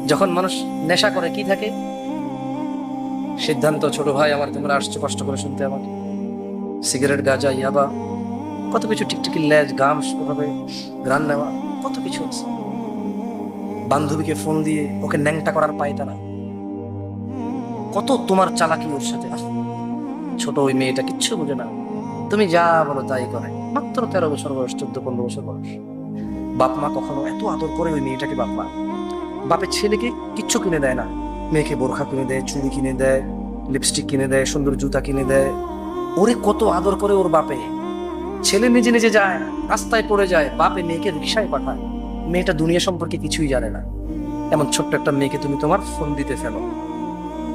যখন মানুষ নেশা করে কি থাকে সিদ্ধান্ত। ছোট ভাই আমার, তোমরা আসছো কষ্ট করে শুনতে আমাকে, সিগারেট, গাঁজা, ইয়াবা, কত কিছু, টিকটিকি লেজ, গাম ভাবে গ্রান নেওয়া, কত কিছু আছে। বান্ধবীকে ফোন দিয়ে ওকে ন্যাংটা করার পায়তা না, কত তোমার চালাকি ওর সাথে। ছোট ওই মেয়েটা কিচ্ছু বোঝে না, তুমি যা বলো তাই করে, মাত্র 13 বছর বয়স, 14-15 বছর বয়স। বাপ মা কখনো এত আদর করে ওই মেয়েটাকে। বাপ মা, বাপের ছেলেকে কিচ্ছু কিনে দেয় না, মেয়েকে বোরখা কিনে দেয়, চুড়ি কিনে দেয়, লিপস্টিক কিনে দেয়, সুন্দর জুতা কিনে দেয়। ওরে কত আদর করে ওর বাপে। ছেলে নিজে নিজে যায়, রাস্তায় পড়ে যায়, বাপে মেয়েকে রিকশায় পাঠায়। মেয়েটা দুনিয়া সম্পর্কে কিছুই জানে না। এমন ছোট্ট একটা মেয়েকে তুমি তোমার ফোন দিতে ফেলো,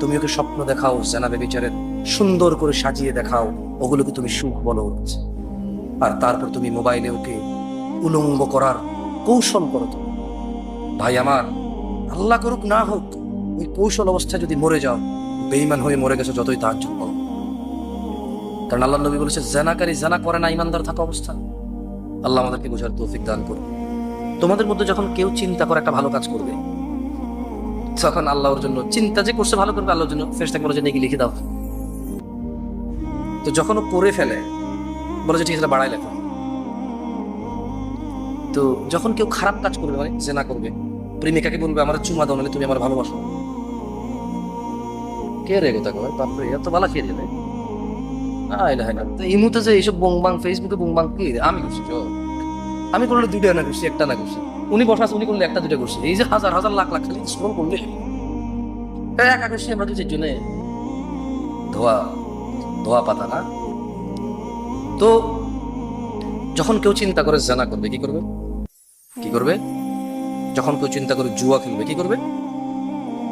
তুমি ওকে স্বপ্ন দেখাও জানাবে বিচারের, সুন্দর করে সাজিয়ে দেখাও, ওগুলোকে তুমি সুখ বলো। আর তারপর তুমি মোবাইলে ওকে উলঙ্গ করার কৌশল করো। তো ভাই আমার, আল্লাহ করুক না হোক, ওই কৌশল অবস্থায় যদি মরে যাও, বেঈমান হয়ে মরে গেছো, যতই তাজ্জুদ করো। কারণ আল্লাহ নবী বলেছে, জানাকারী জানা করে না ইমানদার থাকা অবস্থা। আল্লাহ আমাদেরকে বোঝার তৌফিক দান করুন। তোমাদের মধ্যে যখন কেউ চিন্তা করে একটা ভালো কাজ করবে, তখন আল্লাহর জন্য চিন্তা যে করছে ভালো করবে, আল্লাহর জন্য ফেরেশতাকে বলে যে নেকি লিখে দাও। তো যখন ও করে ফেলে, বলে যে ঠিক আছে বাড়াই লেখো। তো যখন কেউ খারাপ কাজ করবে, মানে জেনা করবে, প্রেমিকাকে বলবে আমার চুমা দাও, নাহলে তুমি আমার ভালোবাসো, কে রে গোতা করে বাপরে, এত বালা কে রে। ইমুতে যে এইসব বংবাং, ফেসবুকে বংবাং কি আমি করছি? আমি করলে 2টা না করছি, 1টা না করছি। উনি বসা আছে, উনি করলে 1টা-2টা করছে। এই যে হাজার হাজার লাখ লাখ খালি স্ক্রল করলে একা করছি আমরা দুজনের জন্য ধোয়া ধোয়া পাতা না। তো যখন কেউ চিন্তা করে জানা করবে, কি করবে? কি করবে? যখন কেউ চিন্তা করে জুয়া খেলবে, কি করবে?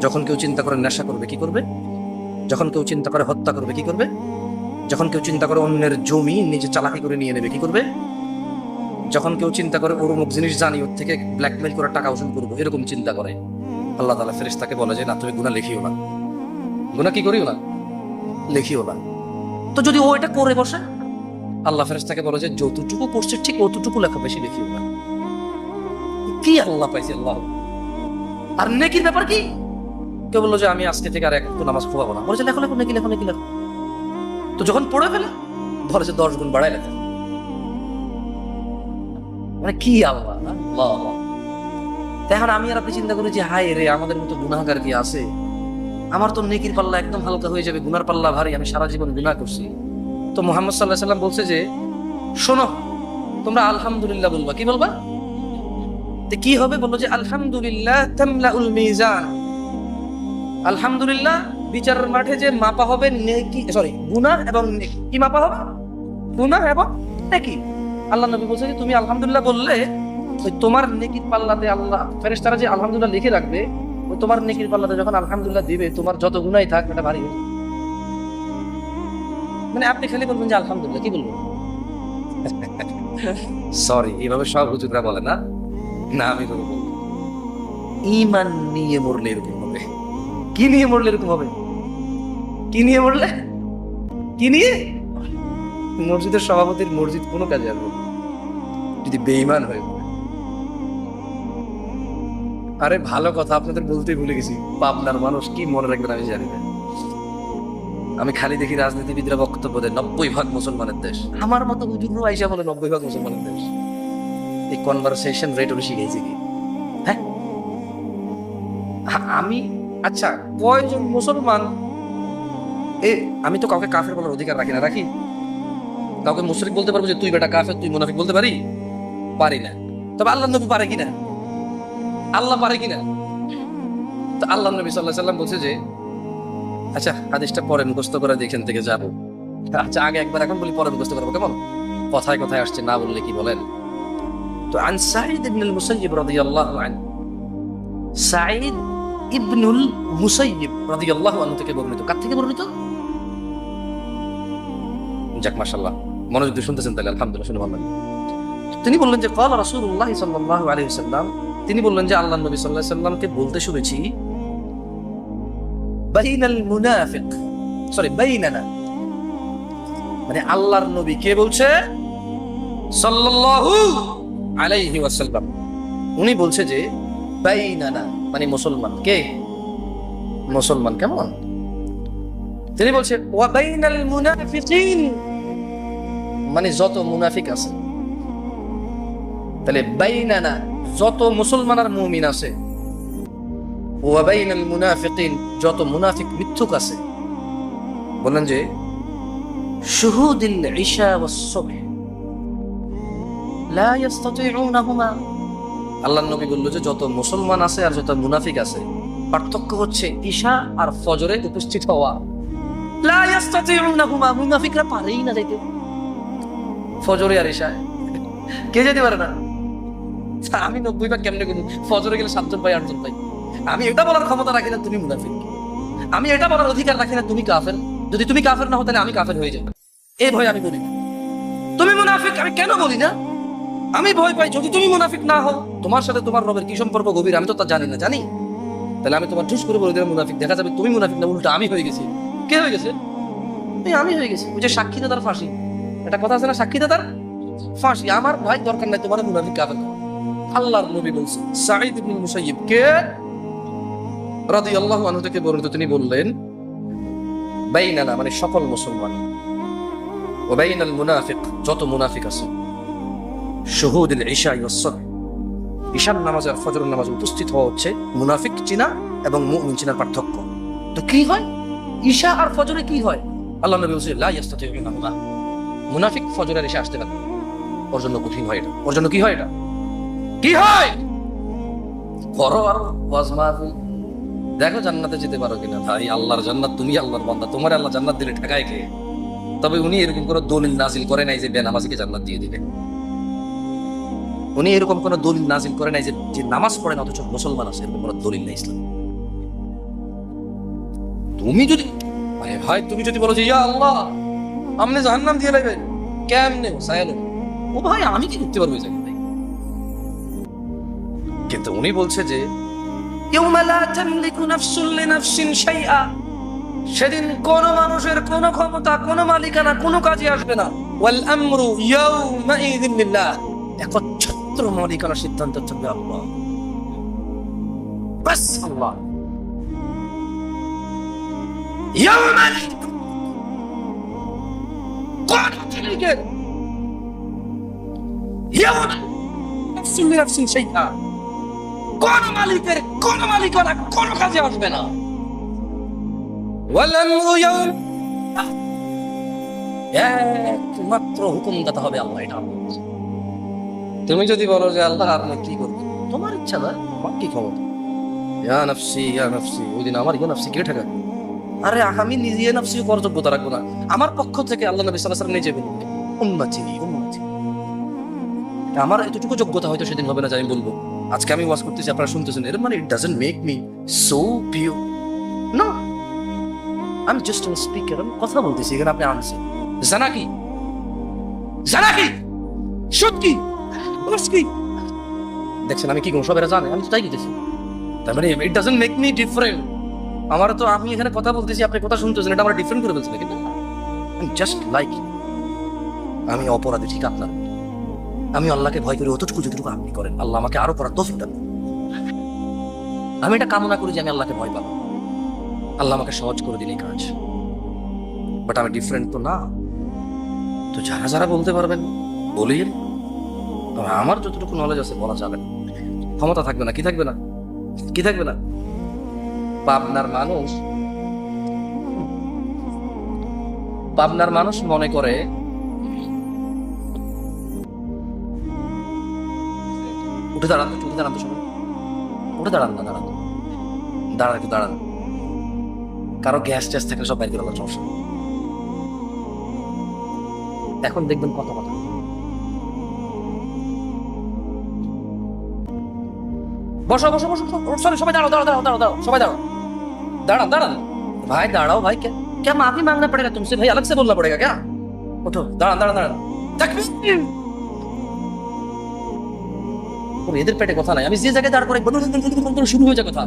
যখন কেউ চিন্তা করে নেশা করবে, কি করবে? যখন কেউ চিন্তা করে হত্যা করবে, কি করবে? যখন কেউ চিন্তা করে অন্যের জমি নিজে চালাকি করে নিয়ে নেবে, কি করবে? যখন কেউ চিন্তা করে ওর অমুক জিনিস জানি, ওর থেকে ব্ল্যাকমেল করে টাকা অর্জন করবো, এরকম চিন্তা করে, আল্লাহ তাআলা ফেরেশতাকে বলে যে না, তুমি গুনাহ লিখিও না, গুনাহ কি করিও না, লিখিও না। তো যদি ও এটা করে বসে, আল্লাহ ফেরেশতাকে বলে যে যতটুকু করছে ঠিক অতটুকু লেখা, বেশি লিখিও না। কি আল্লাহ পাইছে আল্লাহ। আর নেকির ব্যাপার কি? কেউ বললো যে আমি আজকে থেকে আর একটু নামাজ পড়াবো না, বলেছে লেখো লেখো, নেকি লেখো, নেকি লেখো। তো যখন পড়ে ফেলে, বলেছে 10 গুণ বাড়ায় লেখা। মানে কি আল্লাহ। এখন আমি আর আপনি চিন্তা করি যে হায় রে, আমাদের মতো গুনাহগার কি আছে? আমার তো নেকির পাল্লা একদম হালকা হয়ে যাবে, গুনার পাল্লা ভারী, আমি সারা জীবন গুনাহ করছি। তো মুহাম্মদ সাল্লাল্লাহু আলাইহি ওয়াসাল্লাম বলছে যে শোনো, তোমরা আলহামদুলিল্লাহ বলবা। কি বলবা? তো কি হবে? বললো যে আলহামদুলিল্লাহ তামলাউল মিজান। আলহামদুলিল্লাহ বিচারের মাঠে যে মাপা হবে নেকি, সরি গুনাহ এবং নেকি। কি মাপা হবে? গুনাহ এবং নেকি। আল্লাহ নবী বলছে যে তুমি আলহামদুলিল্লাহ বললে ওই তোমার নেকির পাল্লাতে আল্লাহ ফেরেশতারা যে আলহামদুলিল্লাহ লিখে রাখবে, ওই তোমার নেকির পাল্লাতে যখন আলহামদুলিল্লাহ দিবে, তোমার যত গুনাহই থাক এটা ভারী হবে। মানে আপনি খালি বলবেন যে আলহামদুলিল্লাহ, কি বলবেন? সরি, এইভাবে সব হুজুররা বলে না, না আমি বলবো ঈমান নিয়ে মরলে এরকম হবে। কি নিয়ে মরলে এরকম হবে? কি নিয়ে মরলে? কি নিয়ে? মসজিদের সভাপতির মসজিদ কোনো কাজে আসবে যদি বেঈমান হয়ে পড়ে। আরে ভালো কথা, আপনাদের বলতেই ভুলে গেছি, পাবনার মানুষ কি মনে রাখবেন আমি জানি না। আমি খালি দেখি রাজনীতিবিদরা বক্তব্য দেয় 90% মুসলমানের দেশ। আমার মতো হুজুরও আইসা বলে 90% মুসলমানের দেশ। এই কনভারসেশন রেট ওরা শিখেছে কি? হ্যাঁ, আমি আচ্ছা কয়জন মুসলমান, আমি তো কাউকে কাফের বলার অধিকার রাখি না, রাখি? কাউকে মুশরিক বলতে পারবো যে তুই বেটা কাফের, তুই মুনাফিক বলতে পারি? পারি না। তবে আল্লাহ নবী পারে কিনা? আল্লাহ পারে কিনা? তো আল্লাহ নবী সাল্লাল্লাহু আলাইহি ওয়াসাল্লাম বলছে যে আচ্ছা হাদিসটা পরে মুখস্থ করে এখান থেকে যাবো। আচ্ছা আগে একবার এখন বলি, পরে মুখস্থ করবো, কেমন? কথায় কথায় আসছে, না বললে কি বলেন? তো আন সাঈদ ইবনুল মুসাইয়িব রাদিয়াল্লাহু আনহু, সাঈদ ইবনুল মুসাইয়িব রাদিয়াল্লাহু আনহু থেকে বর্ণিত। কার থেকে বর্ণিত? যাক মাশাআল্লাহ, মনোযোগ দিয়ে শুনতেছেন তাহলে আলহামদুলিল্লাহ, শুনে ভালো লাগলো। তিনি বললেন যে ক্বালা রাসূলুল্লাহ সাল্লাল্লাহু আলাইহি ওয়াসাল্লাম, তিনি বললেন যে আল্লাহ নবী সাল্লাল্লাহু আলাইহি ওয়াসাল্লামকে বলতে শুনেছি বাইনাল মুনাফিক, সরি বাইনানা, মানে আল্লাহর নবী কে বলছে? সাল্লাল্লাহু আলাইহি ওয়াসাল্লাম। উনি বলছে যে বাইনানা, মানে মুসলমান। কে? মুসলমান। কেমন? তিনি বলছে ওয়া বাইনাল মুনাফিকিন, মানে যত মুনাফিক আছে। তাহলে বাইনানা যত মুসলমান আর মুমিন আছে, ওয়া বাইনাল মুনাফিকিন যত মুনাফিক মিথ্যুক আছে। বলেন যে শুহুদিল ইশা ওয়াস সুবহ লা ইস্তাতিউনাহুমা, আল্লাহর নবী বলল যে যত মুসলমান আছে আর যত মুনাফিক আছে, পার্থক্য হচ্ছে ঈশা আর ফজরে উপস্থিত হওয়া। লা ইস্তাতিউনাহুমা, মুনাফিকরা পারেই না যাইতে ফজরে আর ঈশায়। কে যেতে পারে না? আমি 90 ভাগ কেমনে করব? ফজরে গেলে 7 জন পাই 8 জন পাই। আমি এটা বলার ক্ষমতা রাখি না তুমি মুনাফিক, আমি এটা বলার অধিকার রাখি না তুমি কাফের। যদি তুমি কাফের না হও তাহলে আমি কাফের হয়ে যাব, এই ভয় আমি বলি না। তুমি মুনাফিক আমি কেন বলি না? আমি ভয় পাই যদি তুমি মুনাফিক না হও, তোমার সাথে তোমার রবের কি সম্পর্ক গভীর আমি তো তা জানি না। জানি তাহলে আমি তোমার ঠুস করে বলে দিলাম মুনাফিক, দেখা যাবে তুমি মুনাফিক না, উল্টা আমি হয়ে গেছি। কে হয়ে গেছে? আমি হয়ে গেছি। ওই যে সাক্ষীদাতার ফাঁসি, একটা কথা আছে না, সাক্ষীদাতার ফাঁসি। আমার ভয় দরকার নাই তোমার মুনাফিক কাফের। আল্লাহর নবী বলছেন, সাঈদ ইবনে মুসাইয়িব কে রাদিয়াল্লাহু আনহু থেকে বর্ণিত, তিনি বললেন বাইনানা মানে সকল মুসলমান, ওয়া বাইনাল মুনাফিক যত মুনাফিক আছে, শুহুদুল ইশা ওয়াস সুবহ ঈশার নামাজ আর ফজরের নামাজে উপস্থিত হওয়া হচ্ছে মুনাফিক চিনা এবং মুমিন চিনার পার্থক্য। তো কি হয় ঈশা আর ফজরে? কি হয়? আল্লাহ নবী বলছেন লা ইস্তাতিউনাহুমা, মুনাফিক ফজরের ঈশা আসতে পারে, ওর জন্য কঠিন হয় এটা। ওর জন্য কি হয়? এটা কি হয়? করো আর ওয়াজ মাহফিল, দেখো জান্নাতে যেতে পারো কিনা। ভাই আল্লাহর জান্নাত, তুমি আল্লাহর বান্দা, তোমার আল্লাহ জান্নাত দিলে ঠেকায় কে? তবে উনি এরকম কোনো দলিল নাজিল করে নাই যে বেনামাজিকে জান্নাত দিয়ে দিবে। উনি এরকম কোন দলিল নাজিল করে নাই যে নামাজ পড়ে না অথচ মুসলমান আছে, এরকম কোন দলিল নেই ইসলাম। তুমি যদি ভাই তুমি যদি বলো যে ইয়া আল্লাহ আপনি জাহান্নাম দিয়ে লাগবেন, কেমনে সায়ালো? ও ভাই আমি কি করতে পারবো? কিন্তু উনি বলছে যে ইয়াউমা লা তামলিকু নাফসুন লিনাফসিন শাইআ, সেদিন কোন মানুষের কোন ক্ষমতা, কোন মালিকানা, কোন কাজে আসবে না। ওয়াল আমরু ইয়াউমাইযিন লিল্লাহ, একচ্ছত্র মালিকানার সিদ্ধান্ত থাকবে আল্লাহ, বাস আল্লাহ। ইয়াউমাল কোন মালিকের ইয়াউমা নাফসুন লিনাফসিন শাইআ, কোন মালিকের কোন মালিকানা কোন কাজে আসবে না। ওয়াল আমরু ইয়াউম, একমাত্র হুকুমদাতা হবে আল্লাহ। এটা তুমি যদি বলো যে আল্লাহ আপনি কি করবেন, তোমার ইচ্ছা না, আমার কি ক্ষমতা? ইয়া নাফসি ইয়া নাফসি, ওই দিন আমার ইয়া নাফসি কে ঠেকাবে? আরে আমি নিজে ইয়া নাফসি করার যোগ্যতা রাখবো না। আমার পক্ষ থেকে আল্লাহ নবী সাল্লাল্লাহু আলাইহি ওয়াসাল্লাম নিজে বলবেন উম্মতি উম্মতি। আমার এতটুকু যোগ্যতা হয়তো সেদিন হবে না যে আমি বলবো আজকে আমি ওয়াজ করতেছি আপনারা শুনতেছেন, এর মানে it doesn't make me so pure. No, আমি জাস্ট আ স্পিকার, আমি কথা বলতেছি, এখানে আপনি আনছেন জানা কি জানা কি সুদ কি কি দেখছেন আমি কি কোন সবেরা জানে, আমি তো তাই দিতেছি। তার মানে it doesn't make me different. আমার তো আমি এখানে কথা বলতেছি, আপনি কথা শুনতেছেন, এটা আমরা ডিফারেন্ট করে ফেলছি, কিন্তু জাস্ট লাইক আমি অপরাধী ঠিক আপনার। আমি আল্লাহকে ভয় করি অতটুকু যতটুকু আপনি করেন। আল্লাহ আমাকে আরো পড়ার তৌফিক দেন। আমি এটা কামনা করি যে আমি আল্লাহকে ভয় পাবো, আল্লাহ আমাকে সহজ করে দিন এই কাজ। বাট আমি ডিফারেন্ট তো না। তো যারা যারা বলতে পারবেন বলিয়েন, আমার যতটুকু নলেজ আছে বলা যাবে না, ক্ষমতা থাকবে না। কি থাকবে না? কি থাকবে না? পাবনার মানুষ মনে করে উঠে দাঁড়ান, উঠে দাঁড়ান তো সবাই, উঠে দাঁড়ান না, দাঁড়ান দাঁড়ান একটু দাঁড়ান। কারো গ্যাস ট্যাস থাকলে সব বাইরে করে সমস্যা। এখন দেখবেন কত কথা। বসো বসো বসো, সরি সবাই দাঁড়াও দাঁড়াও দাঁড়াও দাঁড়াও, সবাই দাঁড়াও, দাঁড়ান দাঁড়ান ভাই, দাঁড়াও ভাই। क्या माफी मांगना पड़ेगा तुमसे भाई, अलग से बोलना पड़ेगा क्या? उठो, दाঁড়ান দাঁড়ান দাঁড়ান। এদের পেটে কথা নাই, আমি যে জায়গায় দাঁড় করে শুরু হয়ে যায় কথা,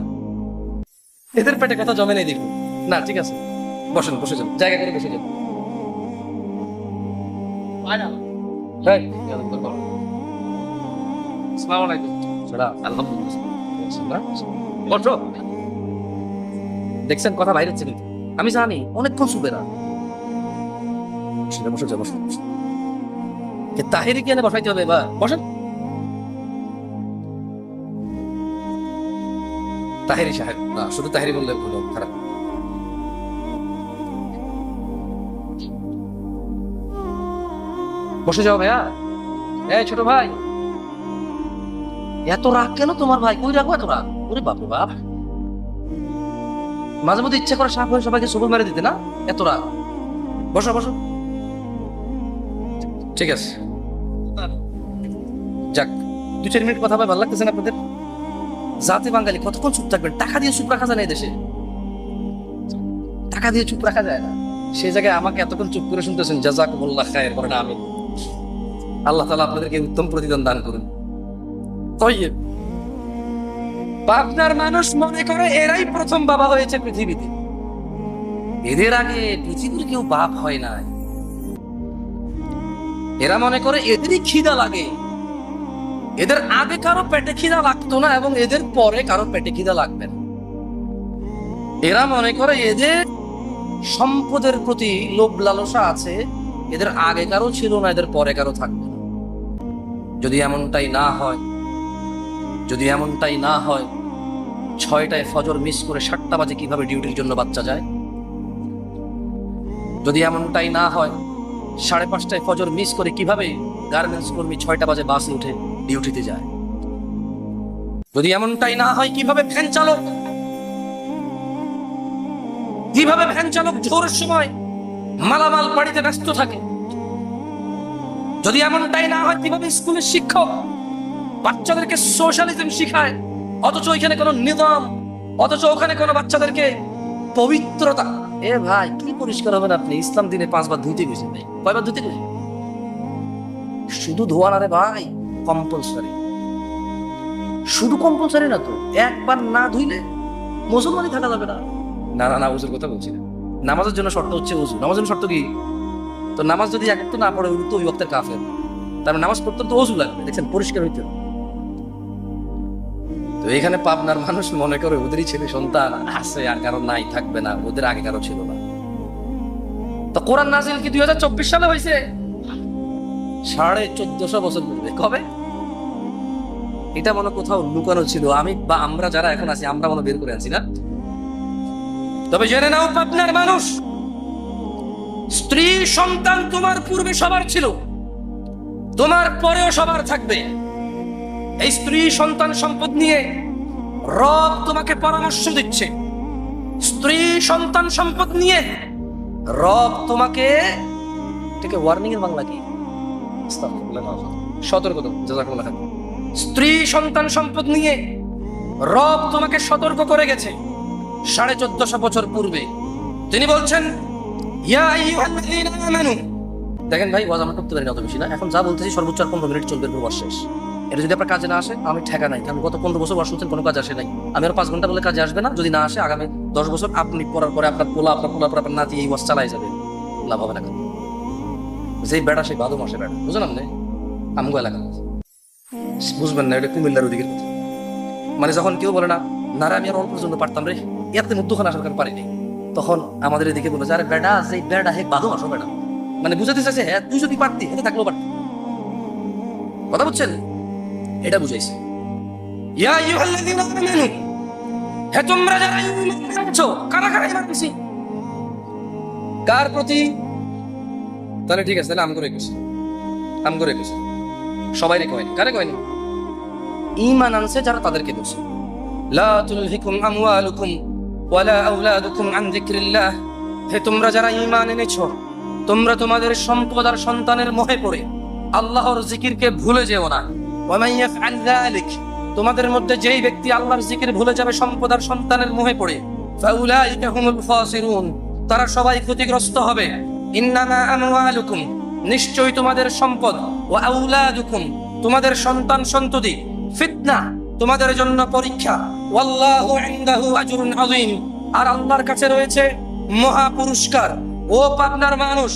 এদের পেটে কথা জমে নেই দেখুন না। ঠিক আছে বসেন, বসে যান, জায়গা করে বসে যান। আসসালামু আলাইকুম। আলহামদুলিল্লাহ। বসো। দেখছেন কথা বাইরে হচ্ছে কিন্তু আমি জানি অনেকক্ষণ শুবে না। বসো বসো। তাহিরি কেন বসাইতে হবে? বা বসেন। তাহিরি সাহেব না, শুধু তাহিরি বললে ভুল হবে, খারাপ। বসে যাও ভাইয়া। এই ছোট ভাই, এত রাগ কেন তোমার? ভাই কই রাখবো এত রাগ? ওরে বাপরে বাপ, মাঝে মধ্যে ইচ্ছা করে সাপ হয়ে সবাইকে সবল মেরে দিতে না, এত রাগ। বসো বসো, ঠিক আছে। যাক, 2-4 মিনিট কথা ভালো লাগতেছে না আপনাদের? জাতে বাঙালি কতক্ষণ চুপ থাকবেন? টাকা দিয়ে চুপ রাখা যায় না, এই দেশে টাকা দিয়ে চুপ রাখা যায় না। সেই জায়গায় আমাকে এতক্ষণ চুপ করে শুনতেছেন, জাযাকুমুল্লাহ খায়ের, বলেন আমিন। আল্লাহ তাআলা আপনাদেরকে উত্তম প্রতিদান দান করুন। তাইয়্যিব। পাবনার মানুষ মনে করে এরাই প্রথম বাবা হয়েছে পৃথিবীতে। এদের আগে পৃথিবীর কেউ বাপ হয় নাই। এরা মনে করে এদেরই খিদা লাগে। এদের আগে কারো পেটে খিদা লাগতো না এবং এদের পরে কারো পেটে খিদা লাগবে না। এরা মনে করে এদের সম্পদের প্রতি লোভ লালসা আছে, এদের আগে কারো ছিল না, এদের পরে কারো থাকবে না। যদি এমনটাই না হয়, 6টায় ফজর মিস করে 7টা বাজে কিভাবে ডিউটির জন্য বাচ্চা যায়? যদি এমনটাই না হয়, 5:30টায় ফজর মিস করে কিভাবে গার্মেন্টস কর্মী 6টা বাজে বাসে উঠে ডিউটিতে যায়? যদি এমনটাই না হয়, কিভাবে ভ্যান চালক জোরের সময় মালামাল বাড়িতে ব্যস্ত থাকে? যদি এমনটাই না হয়, কিভাবে স্কুলের শিক্ষক বাচ্চাদেরকে সোশ্যালিজম শিখায়, অথচ ওইখানে কোনো নিজাম, অথচ ওখানে কোনো বাচ্চাদেরকে পবিত্রতা। এ ভাই, কি পরিষ্কার হবেন আপনি? ইসলাম দিনে 5 বার ধুইতে গেছেন ভাই, কয়বার ধুইতে গেছেন? শুধু ধোয়া না রে ভাই, কম্পালসারি। শুধু কম্পালসারি না তো, একবার না ধুইলে মুসলমানই থাকা যাবে না। না ওযুর কথা বলছি না। নামাজের জন্য শর্ত হচ্ছে ওযু। নামাজের জন্য শর্ত কি? তো নামাজ যদি এক ওয়াক্ত না পড়ে তো ওই ওয়াক্তের কাফের। তার নামাজ পড়তে তো ওযু লাগবে, দেখছেন পরিষ্কার হইতে। তো এখানে পাবনার মানুষ মনে করে ওদেরই ছেলে সন্তান আছে, আর কারো নাই, থাকবে না, ওদের আগে কারো ছিল না। তো কোরআন নাযিল কি 2024 সালে হয়েছে? 1450 বছর পূর্বে। কবে? এটা মনে কোথাও লুকানো ছিল, আমি বা আমরা যারা এখন আছি আমরা মনে বের করে আনছি না। তবে জেনে নাও পাবনার মানুষ, স্ত্রী সন্তান তোমার পূর্বে সবার ছিল, তোমার পরেও সবার থাকবে। এই স্ত্রী সন্তান সম্পদ নিয়ে রব তোমাকে পরামর্শ দিচ্ছে। স্ত্রী সন্তান সম্পদ নিয়ে রব তোমাকে, এটাকে ওয়ার্নিং এর বাংলা কি? সতর্ক। জাযাকুমুল্লাহ খাইর। স্ত্রী সন্তান সম্পদ নিয়ে রব তোমাকে সতর্ক করে গেছে 1450 বছর পূর্বে। তিনি বলছেন, ইয়া আইয়ুহাল্লাযীনা আমানু। দেখেন ভাই, ওয়াজ আমরা করতে পারি না অত বেশি না। এখন যা বলতেছি সর্বোচ্চ 15 মিনিট চলবে, ওয়াজ শেষ। এটা যদি আপনার কাজে না আসে, আমি ঠেকা নাই। আমি গত 15 বছর ওয়াজ শুনছেন, কোনো কাজ আসে নাই। আমি আর 5 ঘন্টা বলে কাজে আসবে না। যদি না আসে, আগামী 10 বছর আপনি পড়ার পরে আপনার পোলা, আপনার নাতি এই ওয়াজ চালাই যাবে, লাভ হবে না। যেই বেড়া সেই ভালো মাসে বেড়া, বুঝলেন আপনি? আমগো এলাকা বুঝবেন না, এটা কুমিল্লার ওদিকের কথা। মানে যখন কেউ বলে না রে আমি আর অল্প পর্যন্ত পারতাম রে, এতে মধ্যখানে আসার কারণ পারিনি, তখন আমাদের এদিকে বলে যে আরে বেড়া, সেই বেড়া হে বাদো মাসো বেড়া। মানে বুঝাতে চাইছে, হ্যাঁ তুই যদি পারতি হেতে থাকলেও পারতি। কথা বুঝছেন? এটা বুঝাইছে। ইয়া আইয়ুহাল্লাযীনা আমানু, হে তোমরা যারা ঈমান এনেছো। কারা ঈমান এনেছি? কার প্রতি? তাহলে ঠিক আছে, তাহলে আম করে কইছে সবাইরে কয়নি। কারে কয়নি? ঈমান আনছে যারা, তাদেরকে বলছে লা তুলহিকুম আমওয়ালুকুম ওয়ালা আওলাদুকুম আন যিকরিল্লাহ। হে তোমরা যারা ঈমান এনেছো, তোমরা তোমাদের সম্পদ আর সন্তানের মোহে পড়ে আল্লাহর জিকিরকে ভুলে যেও না। ওয়া মান ইয়াফআল যালিক, তোমাদের মধ্যে যেই ব্যক্তি আল্লাহর জিকির ভুলে যাবে সম্পদ আর সন্তানের মোহে পড়ে, ফাউলাইকা হুমুল খাসিরুন, তারা সবাই ক্ষতিগ্রস্ত হবে। ইন্নামা আমওয়ালুকুম, নিশ্চয়ই তোমাদের সম্পদ, ওয়া আওলাদুকুম, তোমাদের সন্তান সন্ততি, ফিতনা, তোমাদের জন্য পরীক্ষা, ওয়াল্লাহু ইনদাহু আজরুন আযীম, আর আল্লাহর কাছে রয়েছে মহা পুরস্কার। ও পাবনার মানুষ,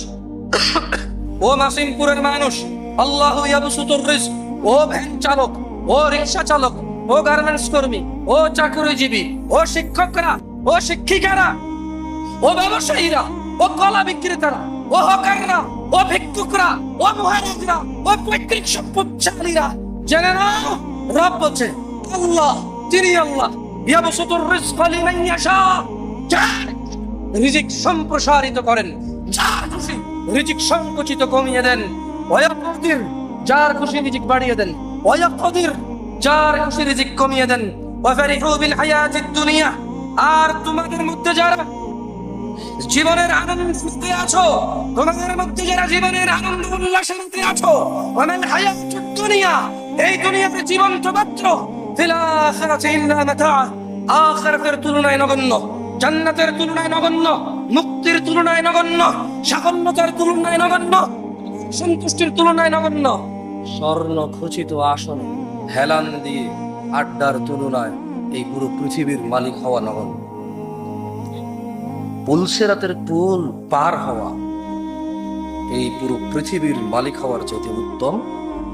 ও মাসিমপুরের মানুষ, আল্লাহু ইয়াবসুতুর রিজক, ও ভ্যান চালক, ও রিকশা চালক, ও গার্মেন্টস কর্মী, ও চাকরিজীবী, ও শিক্ষকরা, ও শিক্ষিকারা, ও ব্যবসায়ীরা, ও কলা বিক্রেতারা, ও হকাররা, ও ভিক্ষুকরা, ও মহারাজরা, ও পৈতৃক সম্পদশালীরা, জেনে নাও রব বলছে আল্লাহ, তিনি আল্লাহ ইয়াবসুতুর রিজকা লিমান ইয়াশা, যার রিজিক সম্প্রসারিত করেন, যার খুশি রিজিক সংকুচিত কমিয়ে দেন, ওয়ায়াকদির, যার খুশি রিজিক বাড়িয়ে দেন, ওয়ায়াকদির, যার খুশি রিজিক কমিয়ে দেন। ওয়াফারিহু বিল হায়াতিদ দুনিয়া, আর তোমাদের মধ্যে যারা জীবনের আনন্দে আছো, তোমাদের মধ্যে যারা জীবনের আনন্দ উল্লাসের মধ্যে আছো, ওয়ামাল হায়াতুদ দুনিয়া, এই দুনিয়ার জীবন তো মাত্র, ফিল আখিরাতি ইল্লা মাতা, আখিরাতের তুলনায় নগণ্য, জান্নাতের তুলনায় নগণ্য, মুক্তির তুলনায় নগণ্য, সাফল্যতার তুলনায় নগণ্য, সন্তুষ্টির তুলনায় নগণ্য। স্বর্ণ খচিত আসন হেলান দিয়ে আড্ডার তুলনায় এই পুরো পৃথিবীর মালিক হওয়া নগণ্য। পুলসেরাতের পুল পার হওয়া এই পুরো পৃথিবীর মালিক হওয়ার চাইতে উত্তম,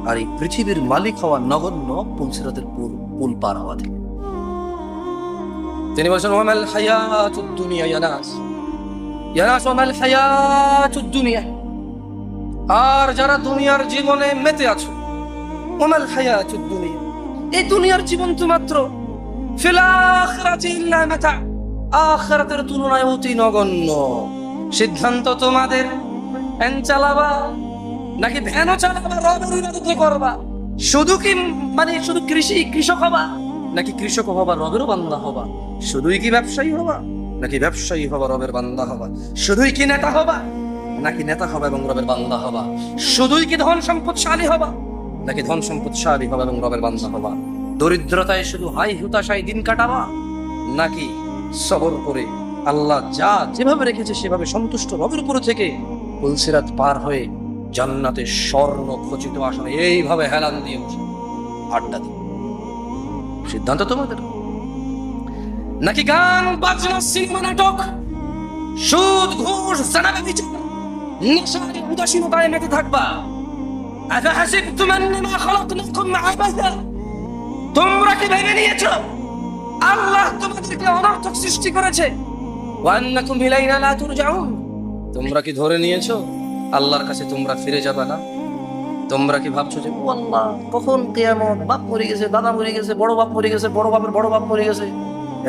আর এই পৃথিবীর মালিক হওয়া নগণ্য পুলসেরাতের পুল পার হওয়া থেকে। তিনি বলছেন ওয়ামাল হায়াতুদ দুনিয়া ইয়া নাস, ইয়া নাস ওয়ামাল হায়াতুদ দুনিয়া, আর যারা দুনিয়ার জীবনে মেতে আছো, ওয়ামাল হায়াতুদ দুনিয়া, এই দুনিয়ার জীবন তো মাত্র, ফিল আখিরাতি ইল্লা মাতা, আখিরাতের তুলনায় অতি নগণ্য। সিদ্ধান্ত তোমাদের, ভ্যান চালাবা নাকি ভ্যানও চালাবা, রবের ইবাদত করবা, শুধু কি মানে শুধু কৃষক হবা নাকি কৃষক হবা রবেরও বান্দা হবা, শুধুই কি ব্যবসায়ী হবা নাকি ব্যবসায়ী হবা রবের বান্দা হবা, শুধুই কি নেতা হবা নাকি নেতা হবা এবং রবের বান্দা হবা, শুধুই কি ধন সম্পদশালী হবা নাকি ধন সম্পদশালী হবা এবং রবের বান্দা হবা, দরিদ্রতায় শুধু হাই হুতাশায় দিন কাটাবা নাকি সবর করে আল্লাহ যা যেভাবে রেখেছে সেভাবে সন্তুষ্ট রবের উপর থেকে পুলসিরাত পার হয়ে জান্নাতের স্বর্ণ খচিত আসনে এইভাবে হেলান দিয়ে বসে আড্ডা দিই। সিদ্ধান্ত তোমাদের। নাকি গান বাজনা সিনেমা নাটক, সুদ ঘুষ জানাবে বিচার, নেশার উদাসীনতায় মেতে থাকবা। আফাহাসিবতুম আন্নামা খালাকনাকুম আবাসা, তোমরা কি ভেবে নিয়েছো আল্লাহ তোমাদেরকে অনর্থক সৃষ্টি করেছে? ওয়া আন্নাকুম ইলাইনা লা তুরজাউন, তোমরা কি ধরে নিয়েছো আল্লাহর কাছে তোমরা ফিরে যাবে না? তোমরা কি ভাবছো যে ও আল্লাহ কখন কিয়ামত, বাপ মরে গেছে, দাদা মরে গেছে, বড় বাপ মরে গেছে, বড় বাপের বড় বাপ মরে গেছে,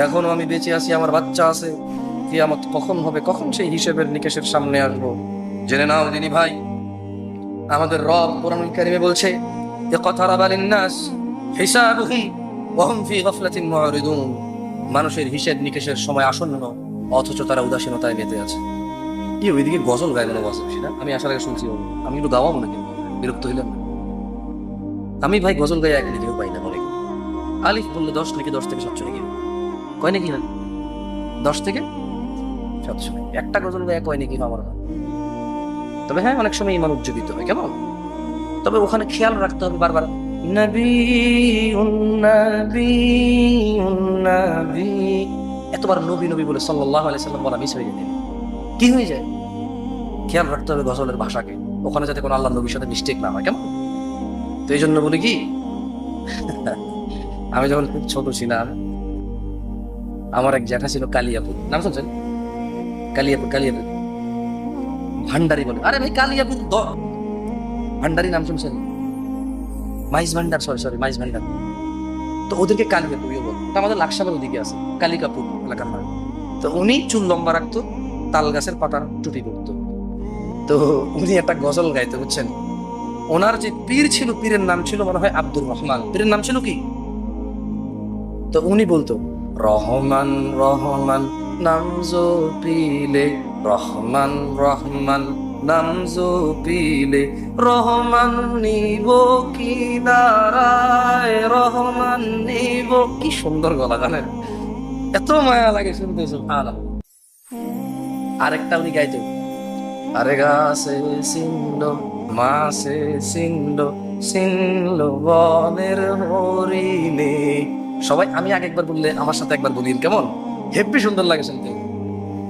এখনো আমি বেঁচে আছি, আমার বাচ্চা আছে, কিয়ামত কখন হবে, কখন সেই হিসেবের নিকেশের সামনে আসবো? জেনে নাও দিনী ভাই, আমাদের রব কোরআনুল কারীমে বলছে ইকতারাবা লিন-নাস হিসাবুহুম ওয়া হুম ফি গাফলাতিন মুআরিদুন, মানুষের হিসেব নিকেশের সময় আসন্ন অথচ তারা উদাসীনতায় মেতে আছে। কি ওইদিকে গজল গায় মনে বাজছে না? আমি আসার আগে শুনছি, আমি একটু গাওয়াবো নাকি? বিরক্ত হইলাম না? আমি ভাই গজল গায়ে এক লিখেও পাই না, মনে করি আলিফ বললে 10 নাকি 10 থেকে 700 লিখে কয় নাকি না, 10 থেকে 700 একটা গজল গায়ে কয় নাকি আমার না। তবে হ্যাঁ অনেক সময় ইমান উজ্জীবিত হয়, কেমন? তবে ওখানে খেয়াল রাখতে হবে বারবার নবীউন নবীউন নবী, এতবার নবী নবী বলে সাল্লাল্লাহু আলাইহি সাল্লাম বলা মিস হয়ে যেতে কি হয়ে যায়? খেয়াল রাখতে হবে গজলের ভাষাকে, ওখানে যাতে কোনো আল্লাহ নবীর সাথে মিস্টেক না হয়, কেমন? তো এই জন্য বলি কি, আমি যখন খুব ছোট ছিলাম আমার এক জ্যাঠা ছিল কালিয়াপুর, নাম শুনছেন? কালিয়াপুর ভান্ডারি বলে, আরে ভাই কালিয়াপুর ভান্ডারি নাম শুনছেন? মাইজ ভান্ডার, সরি মাইজ ভান্ডার, তো ওদেরকে কালিয়াপুরিও বল, আমাদের লাকসামের ওদিকে আছে কালিকাপুর এলাকার নাম। তো উনি চুল লম্বা রাখতো, তাল গাছের পাতার টুপি পরতো, তো উনি একটা গজল গাইতে, বুঝছেন? ওনার যে পীর ছিল, পীরের নাম ছিল মনে হয় আব্দুর রহমান, পীরের নাম ছিল কি? তো উনি বলতো রহমান রহমান নাম জপিলে, রহমান রহমান নাম জপিলে, রহমান নিব কি দাঁড়ায়, রহমান নিব। কি সুন্দর গলা, জানেন? এত মায়া লাগে শুনতে। সুবহানাল্লাহ। আরেকটা উনি গাইতো, আরে গাছে সিন্দ মাছে সিন্দ সিন্দ বনের হরিণে। সবাই আমি আগে একবার বললে আমার সাথে একবার বলিন, কেমন হেব্বি সুন্দর লাগে শুনতে।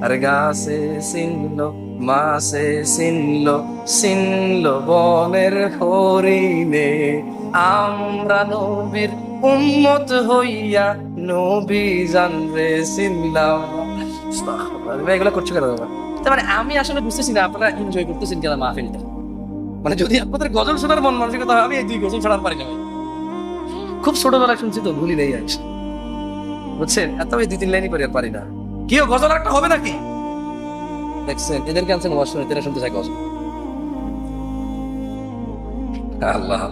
আরে গাছে সিন্দ মাছে সিন্দ সিন্দ বনের হরিণে, আমরা নবীর উম্মত হইয়া নবী জানরে চিনলাম। এগুলো করছো কেন বাবা? তার মানে আমি আসলে বুঝতেছি না আপনারা এনজয় করতেছেন কেন মাহফিলটা। মানে যদি আপনাদের গজল শোনার মন মানসিকতা হয়, আমি এই 2 গজল শোনার পারি না ভাই। খুব ছোটবেলায় শুনছি তো, ভুলি নেই আজ, বুঝছেন? এত ওই 2-3 লাইনই পারি না। কি গজল একটা হবে নাকি? দেখছেন এদেরকে আনছেন ওয়াজ শুনে, এরা শুনতে চাই গজল। আল্লাহ,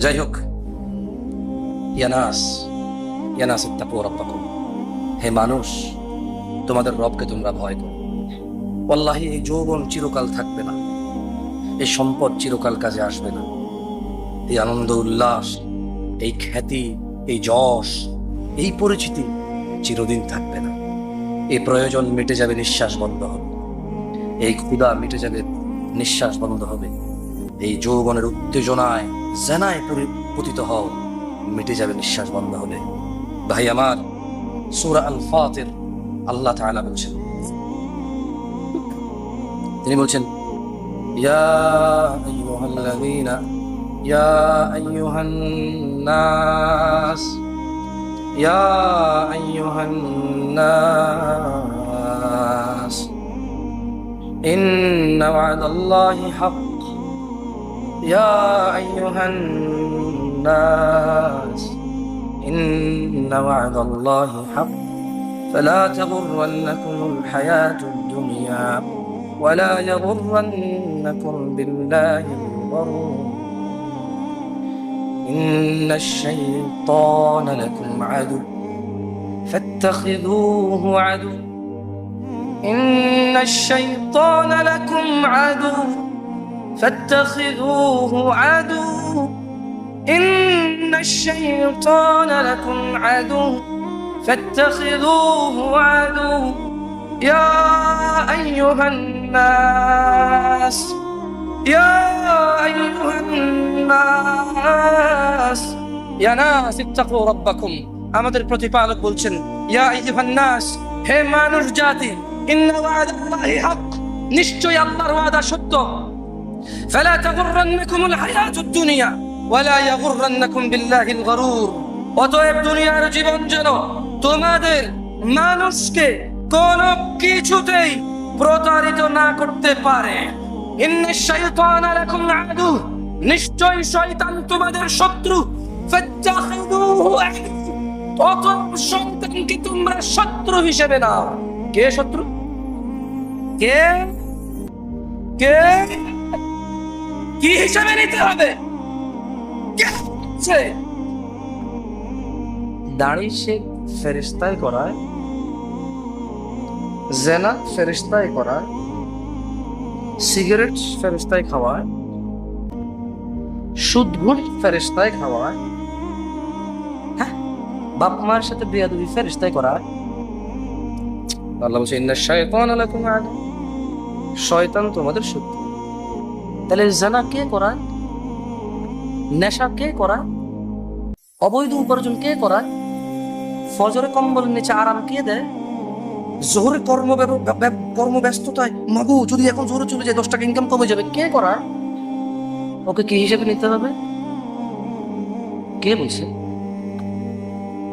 যাই হোক, ইয়ানাস ইত্তাকু রাব্বাকুম, হে মানুষ তোমাদের রবকে তোমরা ভয় করো। ওয়াল্লাহি এই যৌবন চিরকাল থাকবে না, এই সম্পদ চিরকাল কাজে আসবে না, এই আনন্দ উল্লাস, এই খ্যাতি, এই যশ, এই পরিচিতি চিরদিন থাকবে না। এই প্রয়োজন মিটে যাবে, নিঃশ্বাস বন্ধ হবে। এই ক্ষুধা মিটে যাবে, নিঃশ্বাস বন্ধ হবে। এই যৌবনের উত্তেজনায় জেনায় পতিত হও, মিটে যাবে, নিঃশ্বাস বন্ধ হবে। ভাই আমার, সূরা আল ফাতির আল্লাহ তাআলা বলছেন, তিনি বলছেন, ইয়া আইয়ুহাল্লাযীনা ইয়া আইয়ুহান নাস ইয়া আইয়ুহান নাস ইন্না ওয়া'দাল্লাহি হাক্ক ইয়া আইয়ুহান নাস ইন্না ওয়া'দাল্লাহি হাক্ক فلا تغرنكم الحياة الدنيا ولا يغرنكم بالله الغرور إن الشيطان لكم عدو فاتخذوه عدو إن الشيطان لكم عدو فاتخذوه عدو إن الشيطان لكم عدو فاتخذوه عدو يا أيها الناس يا أيها الناس يا ناس اتقوا ربكم আমাদের প্রতিপালক বলছেন, ইয়া আইয়ুহান নাস, হে মানুষ জাতি, ইন্না ওয়া'দাল্লাহি হক, নিশ্চয়ই আল্লাহর ওয়াদা সত্য। ফালা তাগুররান্নাকুমুল হায়াতুদ দুনিয়া ওয়ালা ইয়াগুররান্নাকুম বিল্লাহিল গরুর, অতএব দুনিয়ার জীবন যেন তোমাদের মানুষকে কোন কিছুতেই প্রতারিত না করতে পারে। ইন্নাশ শাইতানা লাকুম আদু, নিশ্চয়ই শয়তান তোমাদের শত্রু। ফাত্তাখিযুহু আদু, অতএব শয়তানকে তোমরা শত্রু হিসেবে নাও। কে শত্রু? কে কে কি হিসেবে নিতে হবে? কে? দাড়ি শেখ ফেরেশতাই করায়, জেনা ফেরেশতাই করায়, সিগারেট ফেরেশতাই খাওয়ায়, সুদ ঘুষ ফেরেশতাই খাওয়ায়, হ্যাঁ, বাপ মার সাথে বেয়াদবি ফেরেশতাই করায়। আল্লাহ বলছে, ইন্নাশ শাইতানা লাকুম আদু, শয়তান তোমাদের শত্রু। তাহলে জেনা কে করায়? নেশা কে করায়? অবৈধ উপার্জন কে করায়? ফজরে কম্বলের নিচে আরাম কে দেয়? জোহরে কর্মব্যস্ততায় মাগো যদি এখন জোরে চলে যায় 10 টাকা ইনকাম কমে যাবে, কে করায়? ওকে কি হিসেবে নিতে হবে? কে বলছে?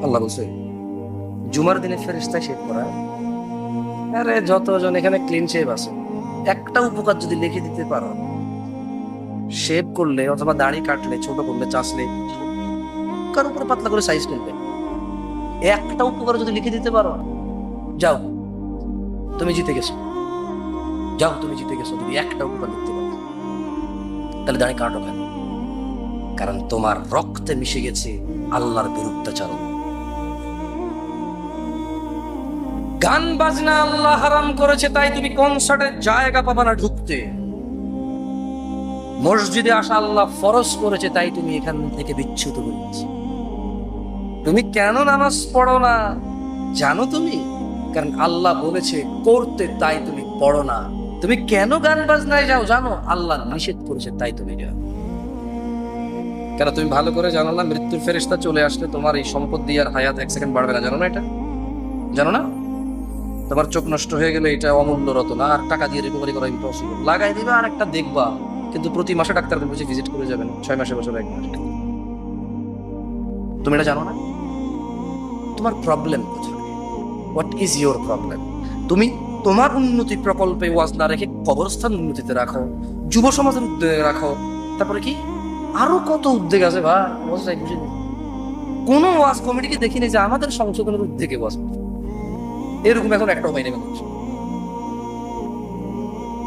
আল্লাহ বলছে, জুমার দিনে ফেরেশতা শেভ করায়। আরে যতজন এখানে ক্লিন শেভ আছে, একটা উপকার যদি লিখে দিতে পারো, শেভ করলে অথবা দাড়ি কাটলে, ছোট করলে, চাষলে, কার উপরে পাতলা করে সাইজ করবে, একটা উপকার যদি লিখে দিতে পারো, যাও তুমি জিতে গেছো, যাও তুমি জিতে গেছো। যদি একটা উপকার লিখতে পারো, তাহলে দাঁড়িয়ে কাটো কেন? কারণ তোমার রক্তে মিশে গেছে আল্লাহর বিরুদ্ধাচরণ। গান বাজনা আল্লাহ হারাম করেছে, তাই তুমি কনসার্টের জায়গা পাবা না ঢুকতে। মসজিদে আসা আল্লাহ ফরজ করেছে, তাই তুমি এখান থেকে বিচ্যুত হয়েছ। তুমি কেন নামাজ পড়ো না জানো তুমি? কারণ আল্লাহ বলেছে করতে, তাই তুমি পড়ো না। তুমি কেন গান বাজনায় যাও জানো? আল্লাহ নিষেধ করেছে, তাই তুমি যাও। কেন তুমি ভালো করে জানো না মৃত্যুর ফেরেশতা চলে আসলে তোমার এই সম্পদ দিয়ে আর হায়াত 1 সেকেন্ড বাড়বে না? জানো না এটা? জানো না? তোমার চোখ নষ্ট হয়ে গেলে এটা অমূল্য রত্ন, আর টাকা দিয়ে রিকভারি করা ইম্পসিবল। লাগাই দিবে আর একটা দেখবা, কিন্তু প্রতি মাসে ডাক্তার কাছে ভিজিট করে যাবেন, 6 মাসে বছরে 1 মাস। তুমি এটা জানো না? তোমার প্রবলেম কোথায়? What is your problem? তুমি তোমার উন্নতি প্রকল্পে ওয়াজ না রেখে কবরস্থান উন্নতিতে রাখো, যুব সমাজের উদ্যোগে রাখো, তারপরে কি আরো কত উদ্যোগ আছে ভাই, ওয়াজটাই বুঝে নি। কোনো ওয়াজ কমিটিকে দেখিনি যে আমাদের সংশোধনের উদ্যোগে ওয়াজ করছে। এরকম এখন একটাও হয়নি মানুষ।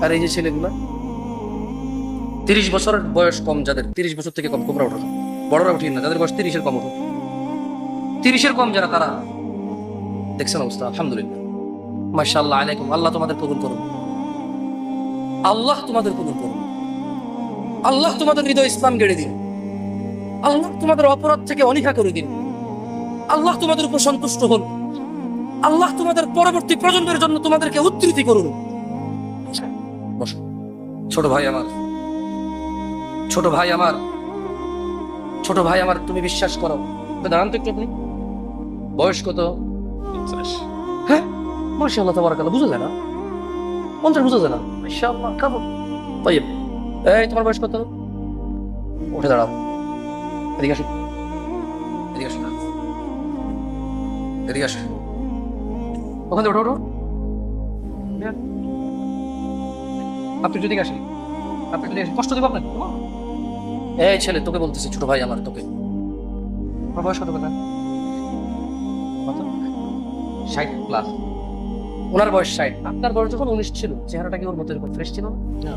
আর এই যে ছেলেগুলা 30 বছরের বয়স কম, যাদের 30 বছর থেকে কম, কোমরা ওঠো না, বড়রা উঠিয়ে না, যাদের বয়স 30-এর কম ওঠো, 30-এর কম যারা, তারা দেখছেন অবস্থা। আলহামদুলিল্লাহ, মাশাআল্লাহ আলাইকুম। আল্লাহ তোমাদের কবুল করুন, আল্লাহ তোমাদের কবুল করুন, আল্লাহ তোমাদের হৃদয় ইসলাম গেড়ে দিন, আল্লাহ তোমাদের অপরাধ থেকে অনীহা করে দিন, আল্লাহ তোমাদের উপর সন্তুষ্ট হন, আল্লাহ তোমাদের পরবর্তী প্রজন্মের জন্য তোমাদেরকে উদ্ধৃতি করুন। বসো। ছোট ভাই আমার, ছোট ভাই আমার, ছোট ভাই আমার, তুমি বিশ্বাস করো। দাঁড়ান তো একটু। আপনি বয়স কত? 50। হ্যাঁ, মাশাআল্লাহ তাবারাকাল্লাহ। বুঝা যায় না? 50 বুঝা যায় না? মাশাআল্লাহ। খাবো তাইব। এই তোমার বয়স কত? উঠে দাঁড়াও, এদিকে আসো, এদিকে আসো, এদিকে আসো। ওখান থেকে ওঠো, ওঠো। আপনি যদি আসেন, আপনি যদি কষ্ট দেবো আপনাকে। এই ছেলে, তোকে বলতেছি, ছোট ভাই আমার, তোকে। তোমার বয়স কত? কথা 60+। ওনার বয়স 60, আপনার বয়স যখন 19 ছিল, চেহারাটা কি ওর মতো এরকম ফ্রেশ ছিল না?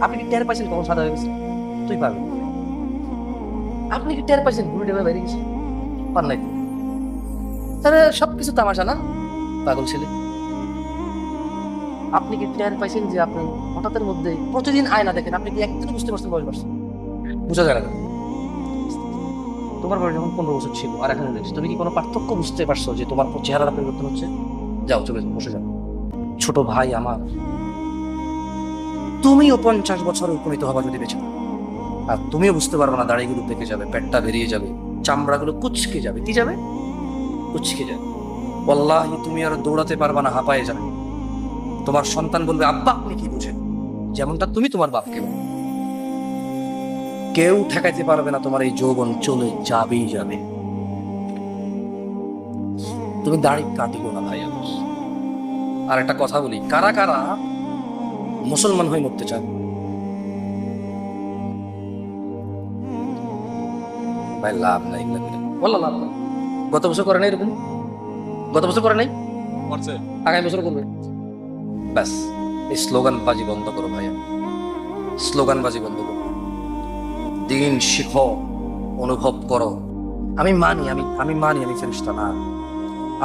আপনি কি টের পাইছেন কখন সাদা হয়ে গেছে? তুই পারবি। আপনি কি টের পাইছেন ঘুরে ডেবে বাইরে গেছে? পার নাই। তাহলে সবকিছু তামাশা না, পাগল ছেলে। আপনি কি টের পাইছেন যে আপনি হঠাৎের মধ্যে প্রতিদিন আয়না দেখেন, আপনি কি একদিন বুঝতে পারছেন বয়স বাড়ছে? বুঝা যায় না। তোমার বয়স যখন 15 বছর ছিল আর এখন 19, তুমি কি কোনো পার্থক্য বুঝতে পারছো যে তোমার চেহারাটা পরিবর্তন হচ্ছে? যাও, চলে যাও, বসে যাও। ছোট ভাই আমার, তুমিও 50 বছরে উপনীত হবা যদি বেঁচে, আর তুমিও বুঝতে পারবে না, দাড়িগুলো পেকে যাবে, পেটটা বেরিয়ে যাবে, চামড়াগুলো কুচকে যাবে। কি যাবে? কুচকে যাবে। ওয়াল্লাহি তুমি আর দৌড়াতে পারবা না, হাঁপায়ে যাবে। তোমার সন্তান বলবে, আব্বা আপনি কি বুঝেন? যেমনটা তুমি তোমার বাপকে বলো। কেউ ঠেকাইতে পারবে না, তোমার এই যৌবন চলে যাবেই যাবে। তুমি দাড়ি কাটিও না ভাই আমার। আর একটা কথা বলি, কারা কারা মুসলমান হয়ে মরতে চান? ভাই লাভ নাই, বললো লাভ নাই। গত বছর করে নাই এরকম? গত বছর করে নাই, আগামী বছর করবে। ব্যাস, এই স্লোগানবাজি বন্ধ করো ভাইয়া, স্লোগানবাজি বন্ধ করো। দিন শিখো, অনুভব করো। আমি মানি, আমি মানি আমি ফেরেশতা না।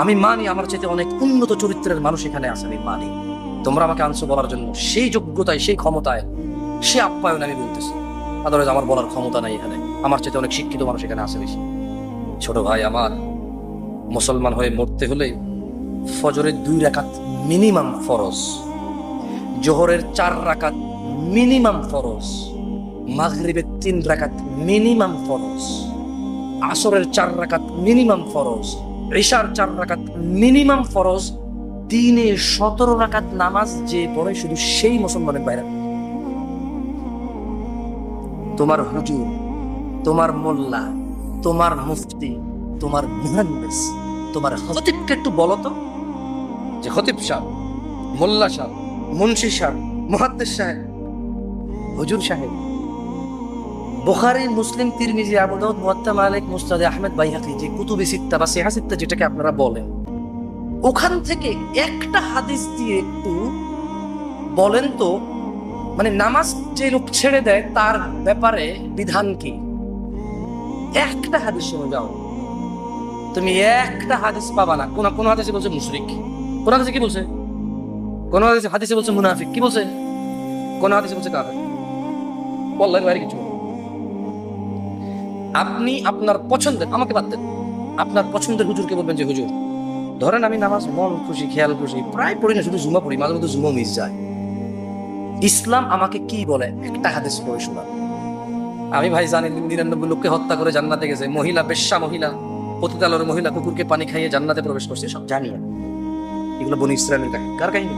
আমি মানি আমার চাইতে অনেক উন্নত চরিত্রের মানুষ এখানে আছে, আমি মানি। তোমরা আমাকে আনছো বলার জন্য, সেই যোগ্যতায়, সেই ক্ষমতায়, সে আপ্যায়ন আমি বলতেছি। আদারওয়াইজ আমার বলার ক্ষমতা নাই এখানে। আমার চাইতে অনেক শিক্ষিত মানুষ এখানে আছে বেশি। ছোট ভাই আমার, মুসলমান হয়ে মরতে হলে ফজরের 2 রাকাত মিনিমাম ফরজ, জোহরের 4 রাকাত মিনিমাম ফরজ, মাগরিবের 3 রাকাত মিনিমাম ফরজ, আসরের 4 রাকাত মিনিমাম ফরজ, ইশার 4 রাকাত মিনিমাম ফরজ। দিনে 17 রাকাত নামাজ যে পড়ে শুধু সেই মুসলমানের বাইরে। তোমার হুজুর, তোমার মোল্লা, তোমার মুফতি, তোমার মুহাদ্দিস, তোমার খতিবকে একটু বলো তো, যে খতিব সাহেব, মোল্লা সাহেব, মুন্সি সাহেব, মুহাদ্দিস সাহেব, হুজুর সাহেব, বুখারী, মুসলিম, তিরমিজি, আবু দাউদ, মুওয়াত্তা, মালিক, মুসনাদ আহমদ, বাইহাকি, যে কুতুবে সিত্তা বা সিহাহ সিত্তা যেটাকে আপনারা বলেন, ওখান থেকে একটা হাদিস দিয়ে একটু বলেন তো, মানে নামাজ যে লোক ছেড়ে দেয় তার ব্যাপারে বিধান কি? একটা হাদিস শুনে যাও, তুমি একটা হাদিস পাবা না। কোন হাদিসে বলছে মুশরিক, কোন হাদিসে কি বলছে? কোন হাদিসে বলছে মুনাফিক, কি বলছে? কোন হাদিসে বলছে কাফের? বললেন বাইরে কিছু। আপনি আপনার পছন্দের, আমাকে বাদ দেন, আপনার পছন্দের হুজুরকে বলবেন যে হুজুর, ধরেন আমি নামাজ মন খুশি, খেয়াল খুশি প্রায় পড়ি না, শুধু জুমা পড়ি, মাঝে মধ্যে জুমা মিস যায়। ইসলাম আমাকে কি বলে একটা হাদিস পড়ে শোনান। আমি ভাই জানি 99 লোককে হত্যা করে জান্নাতে গেছে, মহিলা বেশ্যা, মহিলা পতিতালয়ের মহিলা কুকুরকে পানি খাইয়ে জান্নাতে প্রবেশ করছে, সব জানি। এগুলো বনি ইসরায়েলের কাহিনী। কার কাহিনী?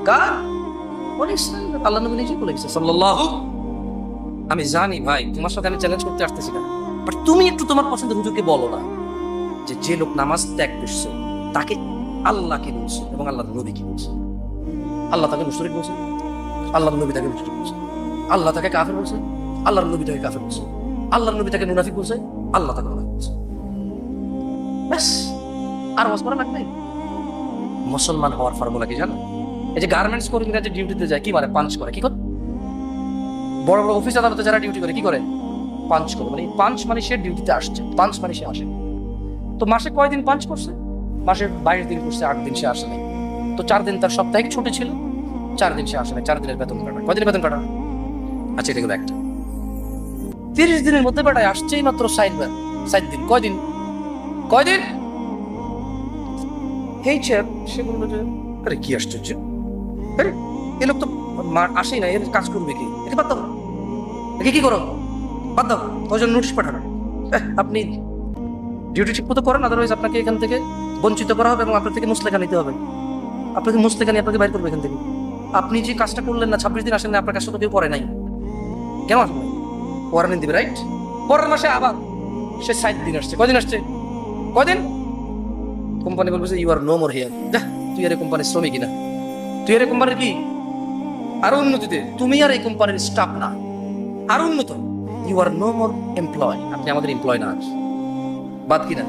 কার? বনি ইসরায়েলের। আল্লাহ নবী নিজে বলে গেছে সাল্লাল্লাহু। আমি জানি ভাই, তোমার সাথে আমি চ্যালেঞ্জ করতে আসতেছি না, বাট তুমি একটু তোমার পছন্দের হুজুরকে বলো না যে যে লোক নামাজ ত্যাগ করছে তাকে আল্লাহ কি বলছে এবং আল্লাহর নবী কি বলছে। আল্লাহ তাকে মুশরিক বলছে, আল্লাহর নবী তাকে মুশরিক বলছে। আল্লাহ তাকে কাফের বলছে, আল্লাহর নবী তাকে কাফের বলছে। আল্লাহর নবী তাকে মুনাফিক বলছে, আল্লাহ তাকে মুনাফিক বলছে। ব্যাস, আর ওয়াজ করা লাগবে। মুসলমান হওয়ার ফর্মুলা কি জানো? এই যে গার্মেন্টস কর্মীরা যে ডিউটিতে যায় কি মারে? পাঞ্চ করে। কি করে? বড় বড় অফিস আদালতে যারা ডিউটি করে কি করে? পাঞ্চ করে। মানে পাঞ্চ মানে সে ডিউটিতে আসছে, পাঞ্চ মানে সে আসে। তো মাসে কয়দিন পাঞ্চ করছে? মাসে 22 দিন করছে, 8 দিন সে আসে নাই। তো 4 দিন তার সাপ্তাহিক ছুটি ছিল, 4 দিন সে আসে নাই। 4 দিনের বেতন কাটা। কয়দিনের বেতন কাটা? আচ্ছা, এটা গেল একটা। 30 দিনের মধ্যে বেটায় আসছেই মাত্র 7 দিন। কয়দিন? এই চ্যাপ সে বললো যে আরে কি আশ্চর্য, আরে এ লোক তো আসেই না, এর কাজ করবে কি? একে বাদ দাও, একে কি করো? বাদ দাও, কয়জন নোটিশ পাঠানো। আপনি ডিউটি ঠিক মতো করেন, আদারওয়াইজ আপনাকে এখান থেকে বঞ্চিত করা হবে এবং আপনার থেকে মুসলেখা নিতে হবে। আপনাকে মুসলেখা নিয়ে আপনাকে বাইর করবে এখান থেকে। আপনি যে কাজটা করলেন না, 26 দিন আসেন না, আপনার কাজটা তো কেউ করে নাই, কেমন আসবে? ওয়ারেন্ট দিবে, রাইট? পরের মাসে আবার সে 7 দিন আসছে। কয়দিন আসছে? কয়দিন? কোম্পানি বলবে যে you are no more here. যা, তুই আর এই কোম্পানির শ্রমিক না, তুই আর এই কোম্পানির কি আরো উন্নতিতে, তুমি আর এই কোম্পানির স্টাফ না, আরো উন্নত। You are no more employ, আপনি আমাদের এমপ্লয় না। বাদ কিনা?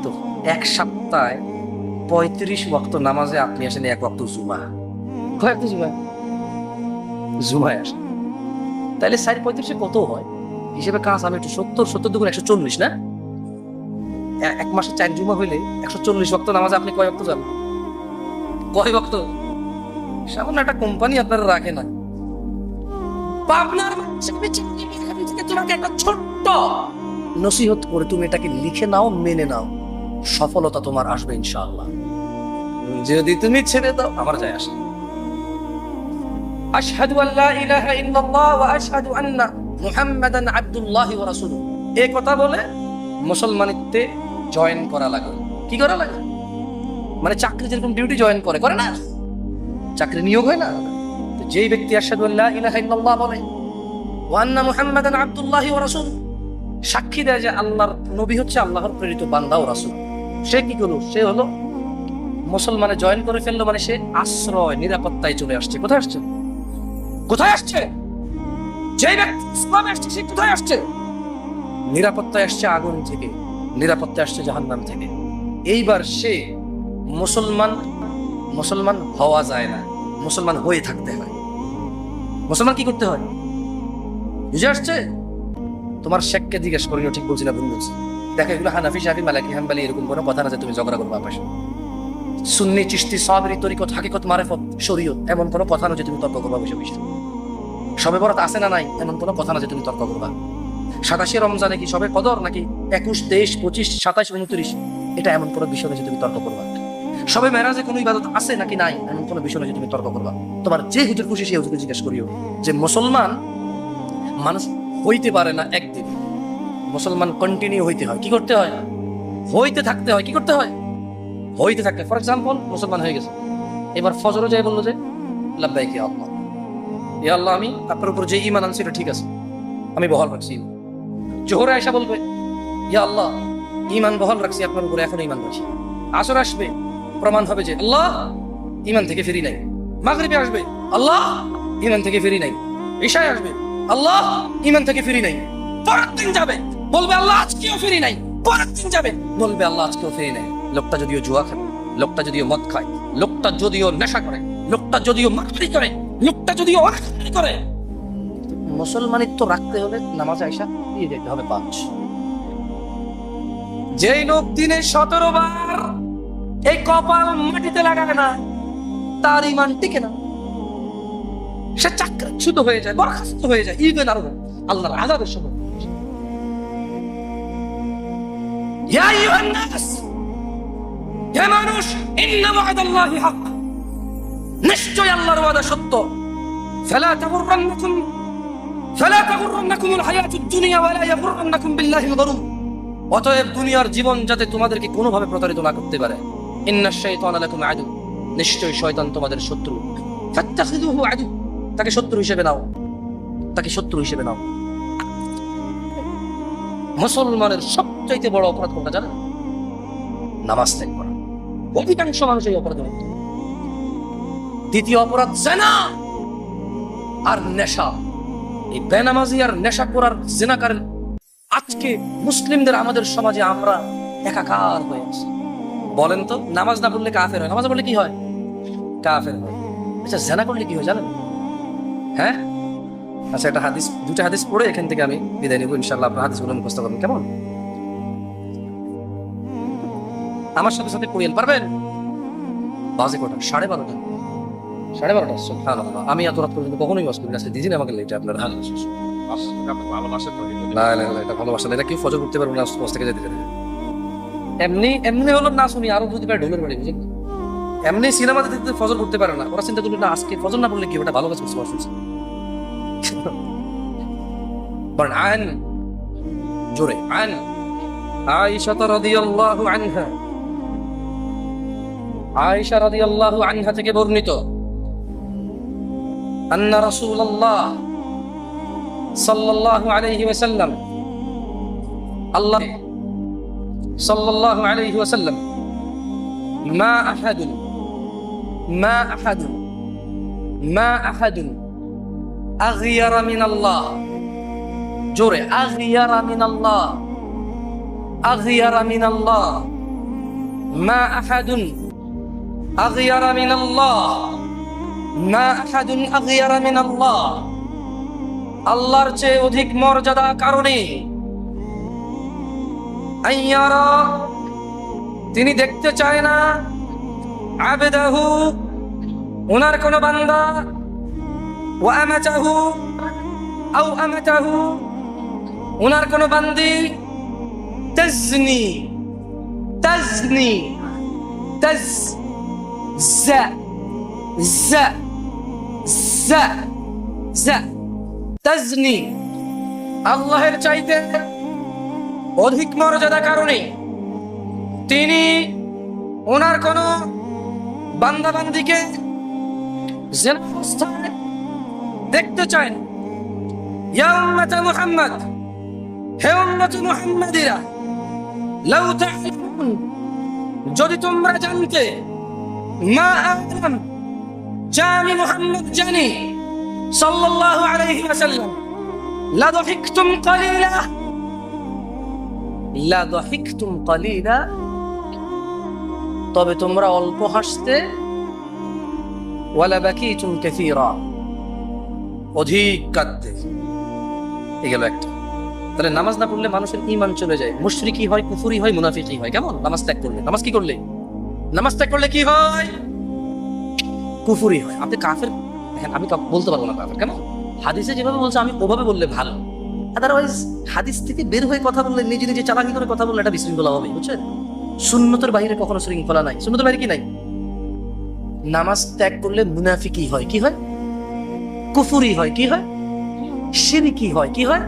তো এক সপ্তাহে 35 ওয়াক্ত নামাজে আপনি আসেন 1 ওয়াক্ত জুমা। কয়েক জুমা? জুমায় আসেন। তাইলে 4-35 কত হয় হিসেবে? কাজ আমি একটু 70 দুগুণ 140 না? এক মাসে 4 জুমা হইলে 140 ওয়াক্ত নামাজে আপনি কয় ওয়াক্ত যান? কয় ওয়াক্ত? সামান্য একটা কোম্পানি আপনারা রাখে না। আপনার তোমাকে একটা ছোট্ট নসিহত করে তুমি এটাকে লিখে নাও, মেনে নাও, সফলতা তোমার আসবে ইনশাআল্লাহ। যদি তুমি ছেড়ে দাও, আমার যায় আসে। আশহাদু আল্লা ইলাহা ইল্লাল্লাহ ওয়া আশহাদু আন্না মুহাম্মাদান আবদুল্লাহি ওয়া রাসূলুহু, এই কথা বলে মুসলমানিত্বে জয়েন করা লাগে। কি করা লাগে? মানে চাকরি যেরকম ডিউটি জয়েন করে না, চাকরি নিয়োগ হয় না? তো যেই ব্যক্তি আশহাদু আল্লা ইলাহা ইল্লাল্লাহ বলে ওয়া আন্না মুহাম্মাদান আবদুল্লাহি ওয়া রাসূলুহু, সাক্ষী দেয় যে আল্লাহর নবী হচ্ছে আল্লাহর প্রেরিত বান্দা ও রাসূল, সে কি করলো? সে হলো মুসলমানে জয়েন করে ফেললো। মানে সে আশ্রয়, নিরাপত্তায় চলে আসছে। কোথায় আসছে? কোথায় আসছে? যেই ব্যক্তি ইসলামে আসছে সে কোথায় আসছে? নিরাপত্তায় আসছে আগুন থেকে, নিরাপত্তায় আসছে জাহান্নাম থেকে। এইবার সে মুসলমান হওয়া যায় না, মুসলমান হয়ে থাকতে হয়। মুসলমান কি করতে হয় বুঝে আসছে? তোমার শেখকে জিজ্ঞেস করিও ঠিক বলছি না ভুল বলছি। দেখো এগুলো হানাফি, শাফি, মালিকি, হাম্বলি এরকম কোনো কথা না যে তুমি ঝগড়া করবে পাশে। সুন্নি, চিশতি, সাবরি, তরিকত, হাকিকত, মারিফত, শরীয়ত এমন কোনো কথা না যে তুমি তর্ক করবা বসে বসে। সবে বরাত আছে না নাই এমন কোনো কথা না যে তুমি তর্ক করবা। 27 রমজানে কি সবে কদর নাকি 21, 23, 25, 27, 29 এটা এমন কোনো বিষয় না যে তুমি তর্ক করবা। সবে মেরাজে কোনো ইবাদত আছে নাকি নাই এমন কোনো বিষয় না যে তুমি তর্ক করবা। তোমার যে হুজুর খুশি সেই হুজুরকে জিজ্ঞেস করিও যে মুসলমান মানুষ হইতে পারে না একদিন, মুসলমান কন্টিনিউ হইতে হয়। কি করতে হয়? হইতে থাকতে হয়। কি করতে হয়? হইতে থাকতে। ফর এক্সাম্পল, মুসলমান হয়ে গেছে, এবার ফজরে যাই বললো যে লাব্বাইক ইয়া আল্লাহ, ইয়া আল্লাহ আমি আপনার উপর যে ঈমান আনছি এটা ঠিক আছে, আমি বহাল রাখছি। জোহরে আয়েশা বলবে ইয়া আল্লাহ ঈমান বহাল রাখছি আপনার উপরে, এখন ঈমান রাখছি। আসর আসবে, প্রমাণ হবে যে আল্লাহ ঈমান থেকে ফিরি নাই। মাগরিবে আসবে, আল্লাহ ঈমান থেকে ফিরি নাই। ঈশায় আসবে, আল্লাহ ঈমান থেকে ফিরি নাই। পরের দিন যাবে, বলবে আল্লাহ আজকেও ফিরি নাই। পরের দিন যাবে, বলবে আল্লাহ আজকেও ফিরি নাই। লোকটা যদিও জুয়া খায়, লোকটা যদিও মদ খায়, লোকটা যদিও নেশা করে, লোকটা যদিও মারামারি করে, লোকটা যদিও অনাচার করে, মুসলমানিত্ব রাখতে হলে নামাজে আয়েশা দিয়ে যেতে হবে 5। যেই লোক দিনে 17 বার এই কপাল মাটিতে লাগাবে না, তার ঈমান টিকে না। সে চাকরিচ্যুত হয়ে যায়, বরখাস্ত হয়ে যায়, ইভেন আরো আল্লাহর আযাবের সময়। ইয়া আইয়ুহান নাস, হে মানুষ, ইন্না ওয়াদাল্লাহি হক, নিশ্চয় আল্লাহর ওয়াদা সত্য। ফালা তাগুররান্নাকুমুল হায়াতুদ দুনিয়া ওয়া লা ইয়াগুররান্নাকুম বিল্লাহিল গরুর। অতএব দুনিয়ার জীবন যাতে তোমাদেরকে কোনোভাবে প্রতারিত না করতে পারে। ইন্নাশ শাইতানা লাকুম আদু, নিশ্চয় শয়তান তোমাদের শত্রু। ফাত্তাখিযুহু আদু, তাকে শত্রু হিসেবে নাও, তাকে শত্রু হিসেবে নাও। মুসলমানের সবচাইতে বড় অপরাধ কোনটা জানেন? নামাজ ত্যাগ করা। অধিকাংশ মানুষ এই অপরাধে লিপ্ত। দ্বিতীয় অপরাধ জিনা আর নেশা। এই বেনামাজি আর নেশা করার জিনাকার আজকে মুসলিমদের আমাদের সমাজে আমরা একাকার হয়ে আছি। বলেন তো, নামাজ না পড়লে কাফের হয়, নামাজ পড়লে কি হয়? কাফের হয়। আচ্ছা, জিনা করলে কি হয় জানেন? হ্যাঁ, আচ্ছা, একটা হাদিস, দুটা হাদিস পড়ে এখান থেকে আমি বিদায় নিব ইনশাআল্লাহ। আপনার হাদিসগুলো মুখস্থ করবেন, কেমন? আমার সাথে সাথে পড়িয়েন, পারবেন? বাজে কটা? 12:30। 12:30। সুবহানাল্লাহ। আমি এত রাত পর্যন্ত কখনোই ওয়াজ করি না। আজকে দিদিন আমাকে লেটে আপনার হাল। না না না, এটা ভালোবাসা না। এটা কেউ ফজর করতে পারবে না, ওয়াজ থেকে যেতে পারবে। এমনি এমনি হলো না শুনি আরো যদি পারে ঢোলের বাড়ি, বুঝলেন? এমনি সিনেমাতে দেখতে ফজর করতে পারে না, ওরা চিন্তা করবে না আজকে ফজর না পড়লে কি ওটা ভালো কাজ করছে, ওয়াজ শুনছে। বলেন আন, জোরে আন। আয়েশা রাদিয়াল্লাহু আনহা, আয়েশা রাদিয়াল্লাহু আনহা থেকে বর্ণিত, আন্না রাসূলুল্লাহ সাল্লাল্লাহু আলাইহি ওয়াসাল্লাম, আল্লাহ সাল্লাল্লাহু আলাইহি ওয়াসাল্লাম, মা আহাদুন মা আহাদুন মা আহাদুন আগিয়ারা মিনাল্লাহ, জোরে আগিয়ারা মিনাল্লাহ, আগিয়ারা মিনাল্লাহ, মা আহাদুন আগিয়ারা মিনাল্লাহ, মা আহাদুন আগিয়ারা মিনাল্লাহ। আল্লাহর চেয়ে অধিক মর্যাদা কারণে আইয়ারা, তিনি দেখতে চায় না, আবেদাহু, ওনার কোন বান্দা, ওয়া আমাতাহু আও আমাতাহু, ওনার কোন বান্দি, তাজনি তাজনি তাজ জা জা জা জা তাজনি, আল্লাহের চাইতে অধিক মর্যাদা কারণে তিনি ওনার কোন বান্দা বান্দিকে জিনা অবস্থায় দেখতে চান। ইয়া উম্মত মুহাম্মদ, হে উম্মত মুহাম্মাদিরা, লাউ তা'লামুন, যদি তোমরা জানতে, মা আ'লাম, যা আমি মুহাম্মদ জানি সাল্লাল্লাহু আলাইহি ওয়াসাল্লাম, লা দাহিকতুম কালিলা, লা দাহিকতুম কালিলা, তবে তোমরা অল্প হাসতে, ওয়ালা বাকিতুম কাসীরা, অধিক কাঁদতে। এই গেল একটা। তাহলে নামাজ না পড়লে মানুষের ঈমান চলে যায়, মুশরিকি হয়, কুফরি হয়, মুনাফিকি হয়। কেমন? নামাজ ত্যাগ করলে। নামাজ কি করলে? নামাজ ত্যাগ করলে কি হয়? কুফরি হয়। আপনি কাফের, দেখেন আমি বলতে পারবো না কাফের, কেন? হাদিসে যেভাবে বলছে আমি ওভাবে বললে ভালো। আদারওয়াইজ হাদিস থেকে বের হয়ে কথা বললে, নিজে নিজে চালাকি করে কথা বললে এটা বিশৃঙ্খলা হবে, বুঝছেন? সুন্নতের বাইরে কখনো শৃঙ্খলা নাই। সুন্নতের বাইরে কি নাই? নামাজ ত্যাগ করলে মুনাফিকি হয়, কি হয়? কুফরি হয়, কি হয়? শিরকি হয়, কি হয়?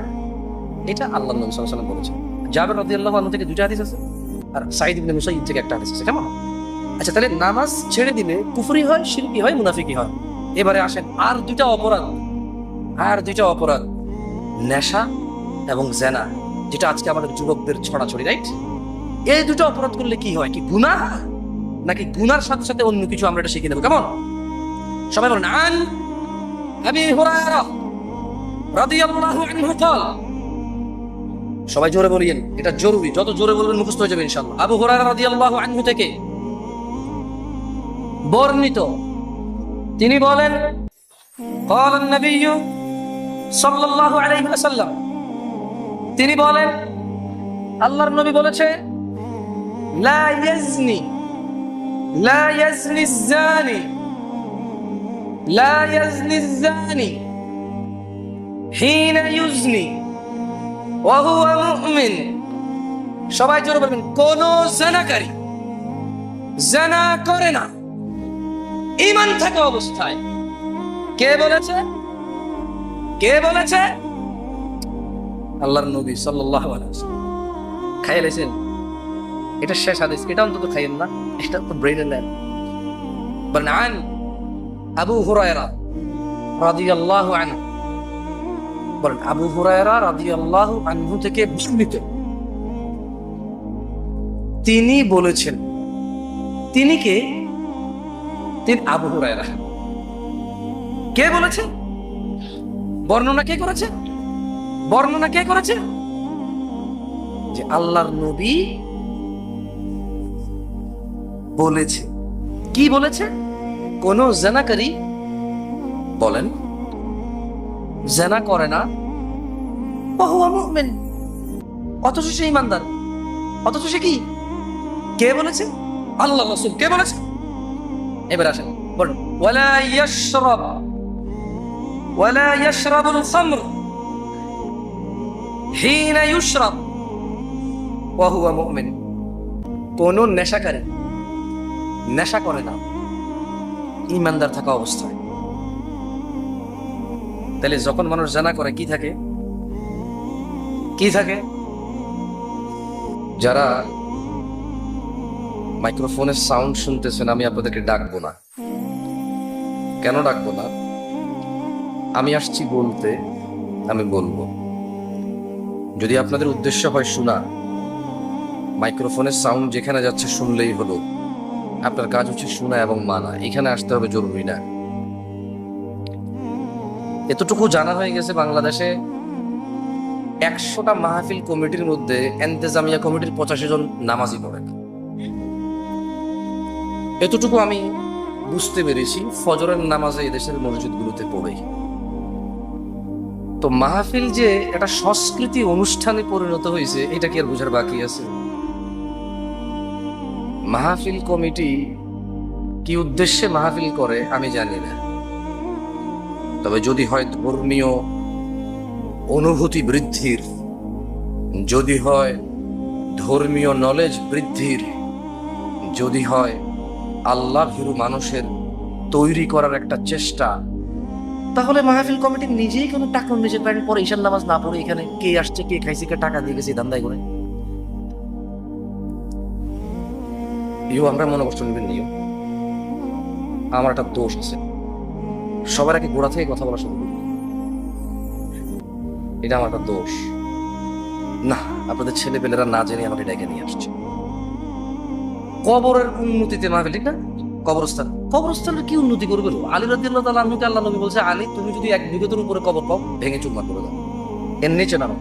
এটা আল্লাহ নবী সাল্লাল্লাহু আলাইহি ওয়াসাল্লাম বলেছেন। জাবের রাদিয়াল্লাহু আনহু থেকে দুইটা হাদিস আছে, আর সাঈদ ইবনে মুসাইয়িব থেকে একটা হাদিস আছে, কেমন? আচ্ছা, তাহলে নামাজ ছেড়ে দিলে কুফরি হয়, শিরকি হয়, মুনাফিকি হয়। এবারে আসেন আর দুইটা অপরাধ, নেশা এবং জিনা, যেটা আজকে আমাদের যুবকদের ছড়াছড়ি, রাইট? এই দুটো অপরাধ করলে কি হয়? কি গুনাহ, নাকি গুনার সাথে সাথে অন্য কিছু আমরা এটা শিখে নেব, কেমন? সবাই বলেন আন আবি হুরায়রা রাদিয়াল্লাহু আনহু قال, সবাই জোরে বলিয়েন, এটা জরুরি, যত জোরে বলবেন মুখস্থ হয়ে যাবে ইনশাআল্লাহ। আবু হুরায়রা রাদিয়াল্লাহু আনহু থেকে বর্ণিত, তিনি বলেন, قال النبي صلى الله عليه وسلم, তিনি বলেন, আল্লাহর নবী বলেছে, লা ইয়াজনি الزاني لا يزني الزاني حين يزني وهو مؤمن। সবাই জোরে বলবেন, কোন জিনাকারী জিনা করে না ঈমান থাকা অবস্থায়। কে বলেছে? কে বলেছে? আল্লাহর নবী সাল্লাল্লাহু আলাইহি ওয়াসাল্লাম। খাইয়ে লেছেন, এটা শেষ হাদিস, এটা অন্তত খাইয়েন না, এটা তো ব্রেইনে নেন। বলেন আন আবু হুরায়রা রাদিয়াল্লাহু আনহু, বলেন আবু হুরায়রা রাদিয়াল্লাহু আনহু থেকে বর্ণিত, তিনি বলেছেন। তিনি কে? তিনি আবু হুরায়রা। কে বলেছে? বর্ণনা কে করেছে? বর্ণনা কে করেছে? যে আল্লাহর নবী বলেছে। কি বলেছে? কোন জেনাকারী বলেন জেনা করে না, ওয়া মুমিন, অথচ সে ঈমানদার। অথচ সে কি? কে বলেছে? আল্লাহ রাসূল। কে বলেছে? এবার আসেন, বলুন ওয়ালা ইয়াশরাবুল খামর হিনা ইউশরাব ওয়া হুয়া মুমিন। কোন নেশাকারী নেশা করে না ঈমানদার থাকা অবস্থায়। তাহলে যখন মানুষ জানা করে কি থাকে? কি থাকে? যারা মাইক্রোফোনের সাউন্ড শুনতেছেন, আমি আপনাদেরকে ডাকবো না। কেন ডাকবো না? আমি আসছি বলতে, আমি বলবো। যদি আপনাদের উদ্দেশ্য হয় শোনা, মাইক্রোফোনের সাউন্ড যেখানে যাচ্ছে শুনলেই হলো। আপনার কাজ হচ্ছে শোনা এবং মানা। এখানে আসতে হবে জরুরি না। এতটুকু জানা হয়ে গেছে, বাংলাদেশে 100টা মাহফিল কমিটির মধ্যে এন্তেজামিয়া কমিটির 85 জন নামাজি পড়ে। এতটুকু আমি বুঝতে পেরেছি ফজরের নামাজে এদেশের মসজিদগুলোতে পড়ে। তো মাহফিল যে একটা সংস্কৃতি অনুষ্ঠানে পরিণত হয়েছে, এটা কি আর বোঝার বাকি আছে? মাহফিল কমিটি কি উদ্দেশ্যে মাহফিল করে আমি জানি না। তবে যদি হয় ধর্মীয় অনুভূতি বৃদ্ধির, যদি হয় ধর্মীয় নলেজ বৃদ্ধির, যদি হয় আল্লাহ ভীরু মানুষের তৈরি করার একটা চেষ্টা, তাহলে মাহফিল কমিটি নিজেই কোনো টাকা নিজের প্যান্ট পরে ঈশান নামাজ না পড়ে এখানে কে আসছে কে খাইছে কে টাকা দিয়ে গেছে ধান্দায় করে আমরা মনে কষ্ট নেবেন নিও। আমার একটা দোষ আছে, সবার আগে গোড়া থেকে কথা বলা শুরু করি, এটা আমার একটা দোষ না। আপনাদের ছেলেপেলেরা না জেনে আমাকে ডেকে নিয়ে আসছে। কবরের উন্নতিতে মাহফিল, ঠিক না? কবরস্থানের কি উন্নতি করবে? আলী রাদিয়াল্লাহু তাআলা আনহুকে আল্লাহ নবী বলছে, আলী তুমি যদি 1 বিঘতের উপরে কবর পাও ভেঙে চুরমার করে দাও, এর নিচে নামো।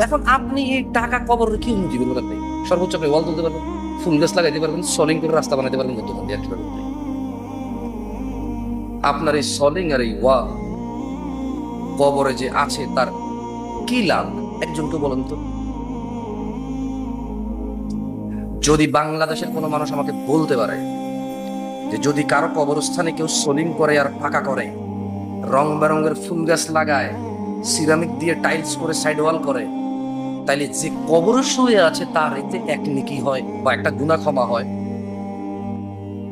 এখন আপনি এই টাকা কবরের কি উন্নতি করবেন? আপনি সর্বোচ্চ আপনি ওয়াল তুলতে পারবেন, ফুল গাছ লাগাইতে পারবেন, সলিং করে রাস্তা বানাইতে পারবেন, দোকান দিয়ে আসতে পারবেন। আপনার এই সলিং আর এই ওয়াল কবরে যে আছে তার কি লাভ? একজনকে বলেন তো। যদি বাংলাদেশের কোনো মানুষ আমাকে বলতে পারে যে যদি কারো কবরস্থানে কেউ সলিং করে আর ফাঁকা করে, রং বেরঙের ফুল গাছ লাগায়, সিরামিক দিয়ে টাইলস করে সাইড ওয়াল করে, তাইলে যে কবরে শুয়ে আছে তার এতে এক নেকি হয় বা একটা গুনাহ ক্ষমা হয়,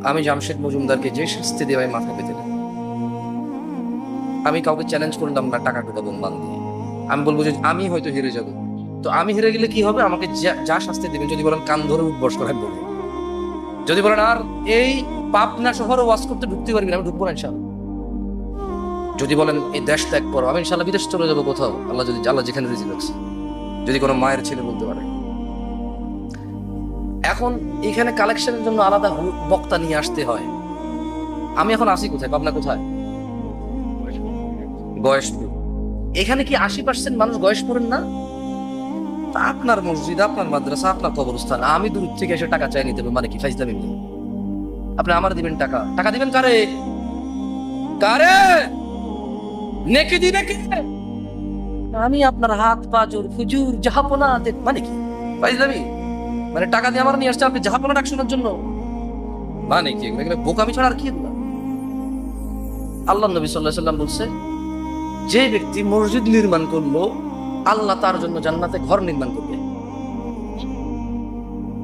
আমি জামশেদ মজুমদারকে যে শাস্তি দেওয়াই মাথা পেতে না। আমি কাউকে চ্যালেঞ্জ করলাম না টাকা টুকা বোমবান দিয়ে। আমি বলবো যে আমি হয়তো হেরে যাব, তো আমি হেরে গেলে কি হবে? আমাকে যা শাস্তি দেবেন, যদি বলেন কান ধরে উঠবস করে বলবো, যদি বলেন আর এই পাবনা শহরে ওয়াজ করতে ঢুকতে পারবি না, আমি ঢুকবো না ইনশাআল্লাহ। যদি বলেন এই দেশ ত্যাগ করো, আমি ইনশাআল্লাহ বিদেশ চলে যাবো কোথাও, আল্লাহ যেখানে রিজিক রাখছে। যদি কোনো মায়ের ছেলে বলতে পারে। এখন এখানে কালেকশনের জন্য আলাদা বক্তা নিয়ে আসতে হয়। আমি এখন আসি কোথায়? পাবনা কোথায়? গয়েশপুর। এখানে কি 80% মানুষ গয়েশপুরের না? আপনার মসজিদ, আপনার মাদ্রাসা, আপনার কবরস্থান, আমি দূর থেকে এসে টাকা চাই নিতে মানে কি ফাইজলামি? আপনি আমার দিবেন টাকা, টাকা দিবেন কারে? কারে নেকি দিনে কে? আমি আপনার হাত পা জোর হুজুর জাহাপনা মানে কি ফাইজলামি? মানে টাকা দিয়ে আমার নিয়ে আসছে আপনি জাহাপনা ডাক শোনার জন্য? মানে কি এগুলো বোকামি ছাড়া আর কি? আল্লাহ নবী সাল্লাল্লাহু আলাইহি ওয়াসাল্লাম বলছে, যে ব্যক্তি মসজিদ নির্মাণ করলো আল্লাহ তার জন্য জান্নাতে ঘর নির্মাণ করবে।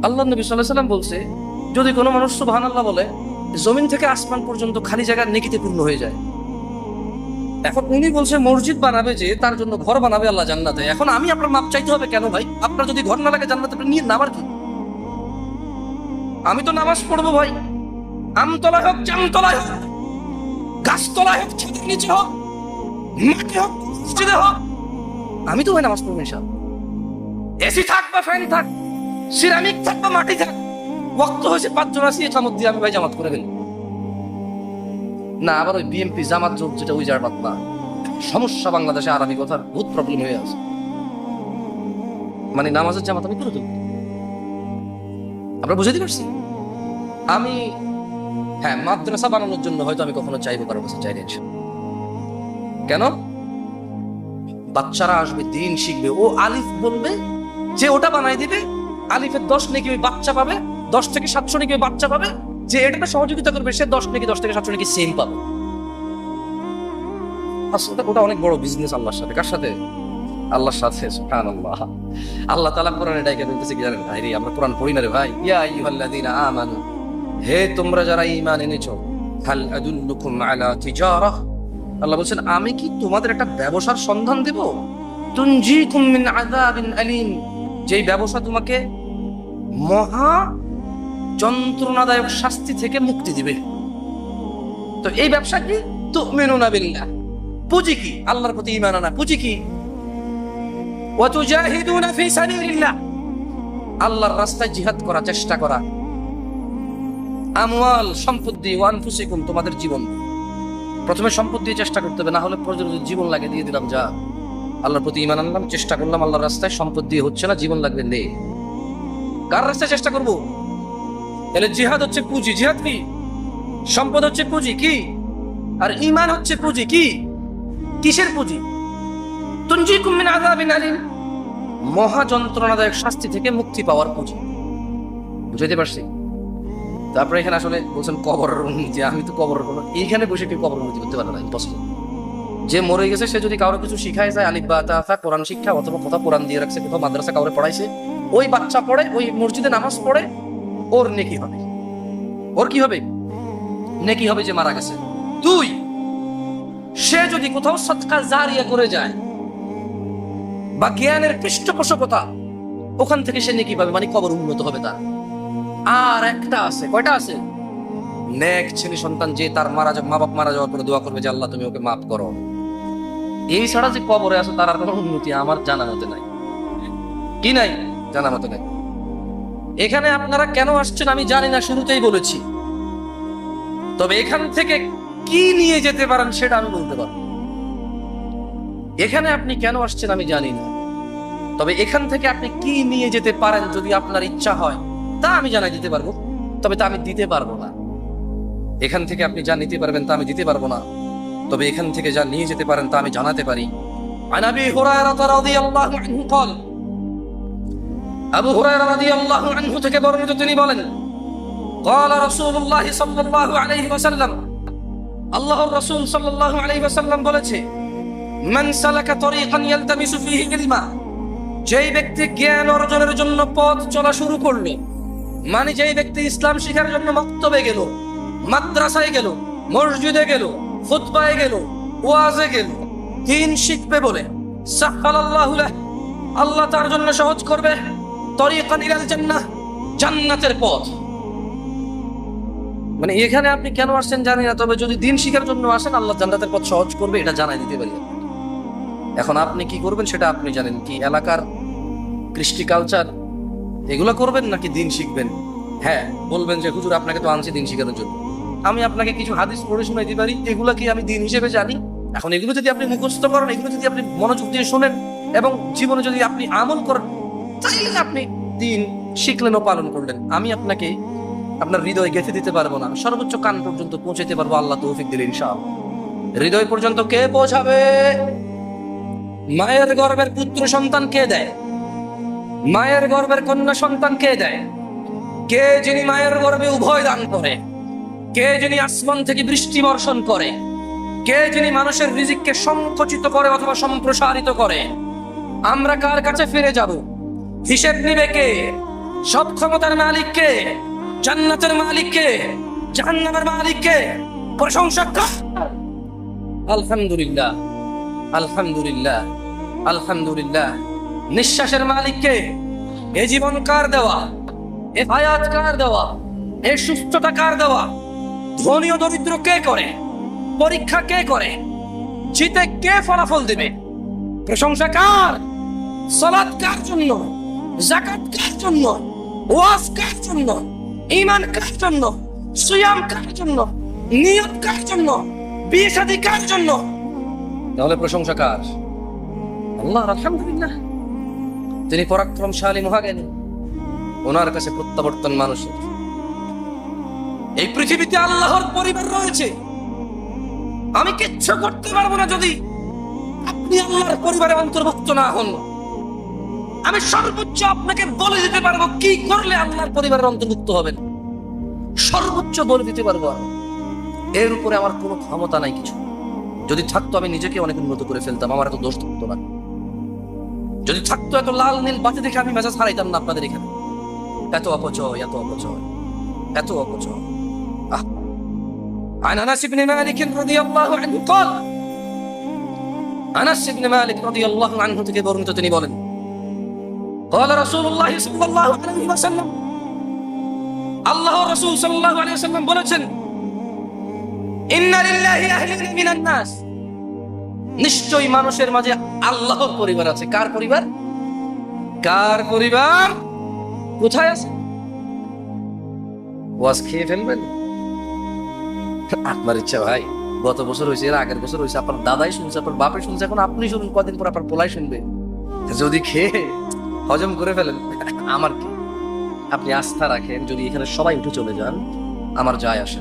আল্লাহ নবী সাল্লাল্লাহু আলাইহি ওয়াসাল্লাম বলছে, যদি কোনো মানুষ সুবহানাল্লাহ বলে, জমিন থেকে আসমান পর্যন্ত খালি জায়গা নেকিতে পূর্ণ হয়ে যায়। এখন উনি বলছে মসজিদ বানাবে, যে তার জন্য ঘর বানাবে আল্লাহ জান্নাতে। এখন আমি আপনার মাপ চাইতে হবে কেন ভাই? আপনার যদি ঘর না লাগে জান্নাতে, নিয়ে নামার কি? আমি তো নামাজ পড়বো ভাই, আমতলায় হোক জামতলায় হোক, গাছতলায় হোক ছাদের নিচে হোক, মাঠে হোক মসজিদে হোক, আমি তো ভাই নামাজ পড়বো ইনশাআল্লাহ। এসি থাক বা ফ্যান থাক, সিরামিক থাক বা মাটি থাক, ওয়াক্ত হয়েছে 5 জন আছি একামত দিয়ে আমি ভাই জামাত করে গেলাম না। আবার ওই বিএনপি জামাত জোট যেটা ওই জায়গার না, সমস্যা বাংলাদেশে আরবি কথার বহুত প্রবলেম হয়ে আছে। মানে নামাজের জামাত আমি করে দেবো, আমরা বুঝাতে পারছি। আমি হ্যাঁ মাদ্রাসা বানানোর জন্য হয়তো আমি কখনো চাইবো, কারো কাছে চাই না। কেন? বাচ্চারা আসবে, দিন শিখবে, ও আলিফ বলবে, যে ওটা বানাই দিবে, আলিফের 10 নেকি ওই বাচ্চা পাবে, 10 থেকে 700 নেকি ওই বাচ্চা পাবে, যে এটাতে সহযোগিতা করবে সে 10 নেকি 10 থেকে 700 নেকি সেম পাবে। আসলে ওটা অনেক বড় বিজনেস আল্লাহর সাথে। কার সাথে? আল্লাহর সাথে। সুবহানাল্লাহ। আল্লাহ তাআলা কোরআনে ডাইকে বলতেছে কি জানেন ভাই রে, আমরা কোরআন পড়ি না রে ভাই। ইয়া আইয়ুহাল্লাযীনা আমানু, হে তোমরা যারা ঈমান এনেছো, হাল আদুল্লুকুম আলা তিজারাহ, আল্লাহ বলছেন আমি কি তোমাদের একটা ব্যবসার সন্ধান দেব, তুনজিকুম মিন আযাবিন আলীম, যেই ব্যবসা তোমাকে মহা যন্ত্রণাদায়ক শাস্তি থেকে মুক্তি দিবে। তো এই ব্যবসা কি? তুমিনুনা বিল্লাহ, পুঁজি কি? আল্লাহর প্রতি ঈমান আনা। পুঁজি কি? ওয়া তুজাহিদুনা ফি সাবিলিল্লাহ, আল্লাহর রাস্তায় জিহাদ করা, চেষ্টা করা। আমওয়াল, সম্পদ দিয়ে, ওয়া আনফুসিকুম, তোমাদের জীবন। প্রথমে সম্পদ দিয়ে চেষ্টা করতে হবে, না হলে প্রয়োজনীয় জীবন লাগে দিয়ে দিলাম। যা আল্লাহর প্রতি ঈমান আনলাম, চেষ্টা করলাম আল্লাহর রাস্তায়, সম্পদ দিয়ে হচ্ছে না, জীবন লাগবে নে। কার রাস্তায় চেষ্টা করব? তাহলে জিহাদ হচ্ছে পুঁজি। জিহাদ কি? সম্পদ হচ্ছে পুঁজি কি? আর ঈমান হচ্ছে পুঁজি কি? কিসের পুঁজি? তুনজিকুম মিন আযাবিন আলীম, মহা যন্ত্রণাদায়ক শাস্তি থেকে মুক্তি পাওয়ার পুঁজি। বুঝাইতে পারছি? তারপরে এখানে আসলে বলছেন কবরের উন্নতি। আমি তো কবরের কোনো, এইখানে বসে কেউ কবরের উন্নতি করতে পারে না, ইম্পসিবল। যে মরে গেছে সে যদি কারো কিছু শিখায় যায়, আলিফ বা তা, কোরআন শিক্ষা অথবা কোথাও কোরআন দিয়ে রাখছে, কোথাও মাদ্রাসা কাউরে পড়াইছে, ওই বাচ্চা পড়ে, ওই মসজিদে নামাজ পড়ে, ওর নেকি হবে। ওর কি হবে? নেকি হবে যে মারা গেছে। 2, সে যদি কোথাও সদকা জারিয়া করে যায় বা জ্ঞানের পৃষ্ঠপোষকতা, ওখান থেকে সে নেকি পাবে, মানে কবর উন্নত হবে তার। আর একটা আছে, কয়টা আছে? নেক ছেলে সন্তান, যে তার মা বাপ মারা যাওয়ার পরে দোয়া করবে যে আল্লাহ তুমি ওকে মাফ করো। এই ছাড়া যে কবরে আছে তার আর কোনো উন্নতি আমার জানা মতে নাই। কি নাই? জানা মতে নাই। এখানে আপনারা কেন আসছেন আমি জানি না, শুরুতেই বলেছি। তবে এখান থেকে কি নিয়ে যেতে পারেন সেটা আমি বলতে পারবো। এখানে আপনি কেন আসছেন আমি জানি না, তবে এখান থেকে আপনি কি নিয়ে যেতে পারেন যদি আপনার ইচ্ছা হয় তা আমি জানাই দিতে পারবো, তবে তা আমি দিতে পারবো না। এখান থেকে আপনি যা নিতে পারবেন তা আমি দিতে পারবো না, তবে এখান থেকে যা নিয়ে যেতে পারেন তা আমি জানাতে পারি। আন আবি হুরায়রা রাদিয়াল্লাহু আনহু قال, আবু হুরায়রা রাদিয়াল্লাহু আনহু থেকে বর্ণিত, তিনি বলেন قال রাসূলুল্লাহ সাল্লাল্লাহু আলাইহি ওয়াসাল্লাম, আল্লাহর রাসূল সাল্লাল্লাহু আলাইহি ওয়াসাল্লাম বলেছে, মান সালাকা তরিকান ইয়ালতামিসু ফীহি ইলমা, যেই ব্যক্তি জ্ঞান অর্জনের জন্য পথ চলা শুরু করলো, মানে যেই ব্যক্তি ইসলাম শিখার জন্য মক্তবে গেল, মাদ্রাসায় গেল, মসজিদে গেল, খুতবায় গেল, ওয়াজে গেল, দ্বীন শিখবে বলে, সাহহালাল্লাহু লাহ, আল্লাহ তার জন্য সহজ করবে তরিকান ইলাল জান্নাহ, জান্নাতের পথ। মানে এখানে আপনি কেন আসছেন জানি না, তবে যদি দ্বীন শিখার জন্য আসেন আল্লাহ জান্নাতের পথ সহজ করবে, এটা জানাই দিতে পারি। এখন আপনি কি করবেন সেটা আপনি জানেন। কি এলাকার কৃষ্টি কালচার এগুলা করবেন নাকি দ্বীন শিখবেন? হ্যাঁ, বলবেন যে হুজুর আপনাকে তো আনছি দ্বীন শিখানোর জন্য, আমি আপনাকে কিছু হাদিস পড়ে শোনাইতে পারি, এগুলা কি আমি দ্বীন হিসেবে জানি? এখন এগুলো যদি আপনি মুখস্থ করেন, এগুলো যদি আপনি মনোযোগ দিয়ে শোনেন এবং জীবনে যদি আপনি আমল করেন, তাইলে আপনি দ্বীন শিখলেন ও পালন করলেন। আমি আপনাকে আপনার হৃদয়ে গেঁথে দিতে পারবো না, সর্বোচ্চ কান পর্যন্ত পৌঁছাইতে পারবো আল্লাহ তৌফিক দিলে ইনশাআল্লাহ। হৃদয় পর্যন্ত কে পৌঁছাবে? মায়ের গর্ভের পুত্র সন্তান কে দেয়? মায়ের গর্ভের কন্যা সন্তান কে দেয়? কে যিনি মায়ের গর্ভে উভয় দান করে, কে যিনি আসমান থেকে বৃষ্টি বর্ষণ করে, কে যিনি মানুষের রিজিককে সংকুচিত করে অথবা সম্প্রসারিত করে। আমরা কার কাছে ফিরে যাব? হিসেব নিবে কে? সব ক্ষমতার মালিক কে? জান্নাতের মালিক কে? জাহান্নামের মালিক কে? প্রশংসা কার? আলহামদুলিল্লাহ, আলহামদুলিল্লাহ, আলহামদুলিল্লাহ। নিঃশ্বাসের মালিক কে? এ জীবন কার দেওয়া? এ হায়াত কার দেওয়া? এ সুস্থতা কার দেওয়া? ধনী ও দরিদ্র কে করে? পরীক্ষা কে করে? জিতে কে ফলাফল দেবে? প্রশংসা কার? সালাত কার জন্য? যাকাত কার জন্য? ওয়াজ কার জন্য, ঈমান কার জন্য, সিয়াম কার জন্য, নিয়ত কার জন্য, বিয়ে শাদী কার জন্য? তাহলে প্রশংসা কার? আল্লাহর। আলহামদুলিল্লাহ, তিনি পরাক্রমশালী মহাজ্ঞানী, ওনার কাছে প্রত্যাবর্তন মানুষের। এই পৃথিবীতে আল্লাহর পরিবার রয়েছে। আমি কিচ্ছু করতে পারবো না যদি আপনি আল্লাহর পরিবারে অন্তর্ভুক্ত না হন। আমি সর্বোচ্চ আপনাকে বলে দিতে পারবো কি করলে আল্লাহর পরিবারের অন্তর্ভুক্ত হবেন, সর্বোচ্চ বলে দিতে পারবো। এর উপরে আমার কোনো ক্ষমতা নাই কিছু। যদি থাকতো আমি নিজেকে অনেক উন্নত করে ফেলতাম, আমার এত দোষ থাকতো না। যদি থাকতো এত লাল নীল বাতি দেখে আমি মেজাজ হারাইতাম না আপনাদের এখানে। এত অপচয়, এত অপচয়, এত অপচয়। عن أنس بن مالك رضي الله عنه قال أنس بن مالك رضي الله عنه থেকে বর্ণিত, তিনি বলেন قال رسول الله صلى الله عليه وسلم, আল্লাহ রাসূল সাল্লাল্লাহু আলাইহি ওয়াসাল্লাম বলেছেন, ইন্না লিল্লাহি আহলিন মিনান নাস, নিশ্চয়ই মানুষের মাঝে আল্লাহর পরিবার আছে। কার পরিবার? কার পরিবার? কোথায় আছে? ওয়াজ খেয়ে ফেলবেন আপনার ইচ্ছা ভাই। গত বছর হয়েছে, এর আগের বছর হয়েছে, আপনার দাদাই শুনছে, আপনার বাপে শুনছে, এখন আপনি শুনুন, কদিন পর আপনার পোলাই শুনবে। যদি খেয়ে হজম করে ফেলেন আমার কি? আপনি আস্থা রাখেন, যদি এখানে সবাই উঠে চলে যান আমার যায় আসে,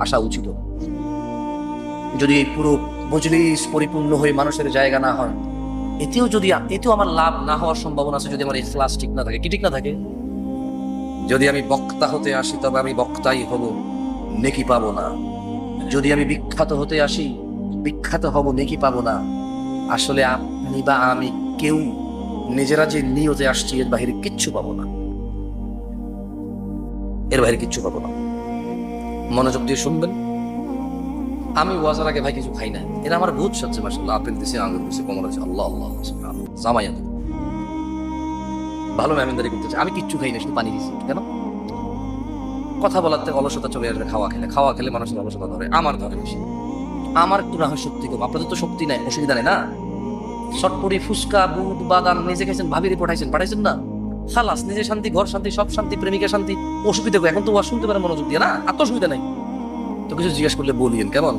আসা উচিত। যদি এই পুরো মজলিস পরিপূর্ণ হয়ে মানুষের জায়গা না হয়, এতেও আমার লাভ না হওয়ার সম্ভাবনা আছে যদি আমার ইখলাস ঠিক না থাকে। কি ঠিক না থাকে? যদি আমি বক্তা হতে আসি তবে আমি বক্তাই হব, নেকি পাবো না। যদি আমি বিখ্যাত হতে আসি, বিখ্যাত হব, নেকি পাবো না। আসলে আপনি বা আমি কেউ নিজেরা যে নিয়তে আসছি এর বাহিরে কিচ্ছু পাবো না, এর বাহিরে কিচ্ছু পাবো না। মনোযোগ দিয়ে শুনবেন। আমি ওয়াজের আগে ভাই কিছু খাই না, এরা আমার ভূত সাজছে। মাশাআল্লাহ, আপেল দিছে, আঙ্গুর দিছে, কমলা দিছে, আল্লাহ আল্লাহ, জামাইয়া ভালো মেহমানদারি করতেছে। আমি কিচ্ছু খাই না, শুধু পানি দিছি। কেন? কথা বলাতে অলসতা চলে আসবে। খাওয়া খেলে মানুষের অলসতা ধরে, আমার ধরে বেশি। আমার একটু না হয় শক্তি কম, আপনাদের তো শক্তি নাই, অসুবিধা নেই না। চটপটি, ফুচকা, দুধ, বাদাম নিজে খাইছেন, ভাবিরে পাঠাইছেন না, খালাস, নিজে শান্তি, ঘর শান্তি, সব শান্তি, প্রেমিকা শান্তি। অসুবিধা এখন তো শুনতে পারেন মনোযোগ দিয়ে, না আর তো অসুবিধা নাই। তো কিছু জিজ্ঞেস করলে বলিয়েন, কেমন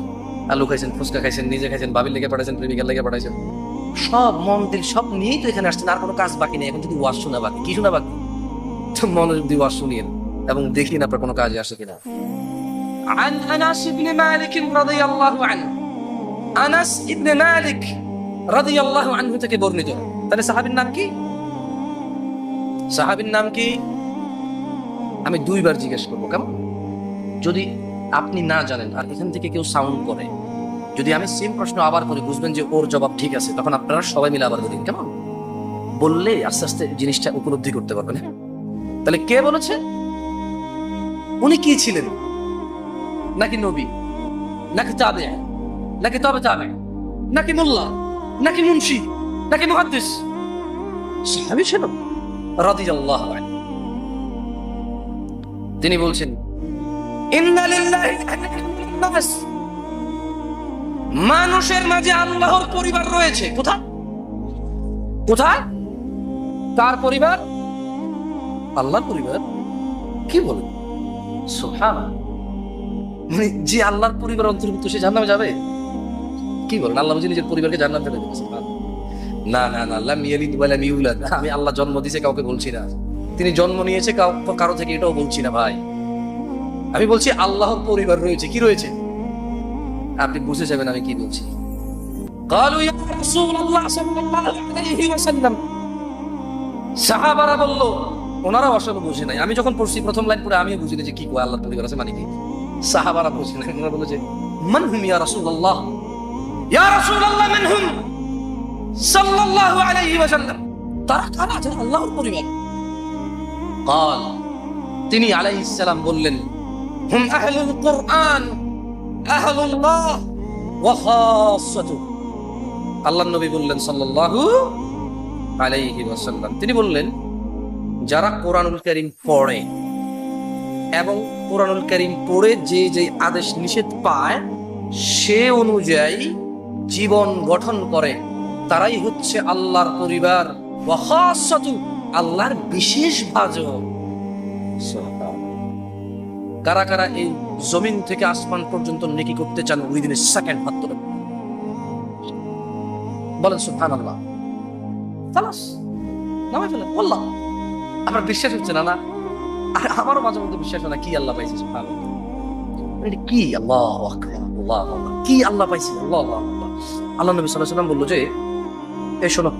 আলু খাইছেন, ফুচকা খাইছেন, নিজে খাইছেন, ভাবির লেগে পাঠাইছেন, প্রেমিকার লেগে পাঠাইছেন, সব মন দিল সব নিয়েই তো এখানে আসছেন। আর কোনো কাজ বাকি নেই। এখন যদি ওয়াজ শোনা বাকি, কি শোনা বাকি? তো মনোযোগ দিয়ে ওয়াজ শুনিয়েন এবং দেখিন আপনার কোনো কাজে আসে কিনা। عن أنس بن مالك رضي الله عنه, আনাস ইবনে মালিক রাদিয়াল্লাহু আনহু থেকে বর্ণিত। তাহলে সাহাবীর নাম কি? সাহাবীর নাম কি? আমি দুইবার জিজ্ঞেস করবো, কেমন? যদি আপনি না জানেন আর এখান থেকে কেউ সাউন্ড করে, যদি আমি সেম প্রশ্ন আবার করি, বুঝবেন যে ওর জবাব ঠিক আছে, তখন আপনারা সবাই মিলে আবার বলেন, কেমন? বললে আস্তে আস্তে জিনিসটা উপলব্ধি করতে পারবেন। হ্যাঁ, তাহলে কে বলেছে? উনি কি ছিলেন? নাকি নবী, নাকি তাবে, নাকি তবে তাবে, নাকি মোল্লা, নাকি মুন্সি, নাকি মুহাদ্দিস? সাহাবী ছিলেন রাদিয়াল্লাহু আনহু। তিনি বলছেন, ইন্না লিল্লাহি নাস, মানুষের মাঝে আল্লাহর পরিবার রয়েছে। কোথায়? কোথায়? কার পরিবার? আল্লাহর পরিবার। কি বলেন? সুবহানাল্লাহ। মানে যে আল্লাহর পরিবার অন্তর্ভুক্ত সে জান্নাতে যাবে? কি বলেন? আল্লাহ বুঝি নিজের পরিবারকে জান্নাতে দেবে? না না না, লাম ইয়ালিদ ওয়া লাম ইউলাদ। আমি আল্লাহ জন্ম দিয়েছে কাউকে বলছি না, তিনি জন্ম নিয়েছে কারো থেকে, এটাও বলছি না ভাই। আমি বলছি আল্লাহর পরিবার রয়েছে। কি রয়েছে? আপনি বুঝে যাবেন আমি কি বলছি। قالوا يا رسول الله صلى الله عليه وسلم, সাহাবারা বলল, ওনারা আসলে বুঝে নাই। আমি যখন পড়ছি প্রথম লাইন পড়ে আমিও বুঝিনি যে কি কয় আল্লাহর পরিবার আছে মানে কি। সাহাবারা বুঝে নাই। ওনারা বলে যে মান হুম ইয়া রাসূলুল্লাহ, ইয়া রাসূলুল্লাহ মান হুম সাল্লাল্লাহু আলাইহি ওয়াসাল্লাম, তারা কারা যারা আল্লাহর পরিবার? قال, তিনি আলাইহিস সালাম বললেন, হুম আহলুল কুরআন আহলুল্লাহ ওয়া খাসাতুহু। আল্লাহর নবী বললেন সাল্লাল্লাহু আলাইহি ওয়াসাল্লাম, তিনি বললেন যারা কোরআনুল কারীম পড়ে এবং কোরআনুল কারীম পড়ে যে যে আদেশ নিষেধ পায় সে অনুযায়ী জীবন গঠন করে, তারাই হচ্ছে আল্লাহর পরিবার। ওয়া খাসাতুহু, আল্লাহর বিশেষ ভাজন। কারা কারা এই জমিন থেকে আসমান পর্যন্ত নেকি করতে চান উইদিন সেকেন্ড হাত তোলেন, বলেন সুবহানাল্লাহ। খালাস নামাই ফেলেন, বললাম। আমার বিশ্বাস হচ্ছে না, না আমারও মাঝে মধ্যে বিশ্বাস হয় না কি আল্লাহ পাইছি। সুবহানাল্লাহ, এটা কি আল্লাহু আকবার, আল্লাহ কি আল্লাহ পাইছি, আল্লাহ আল্লাহ। আল্লাহ নবী সাল্লাল্লাহু আলাইহি ওয়াসাল্লাম বললো যে এই শোনো,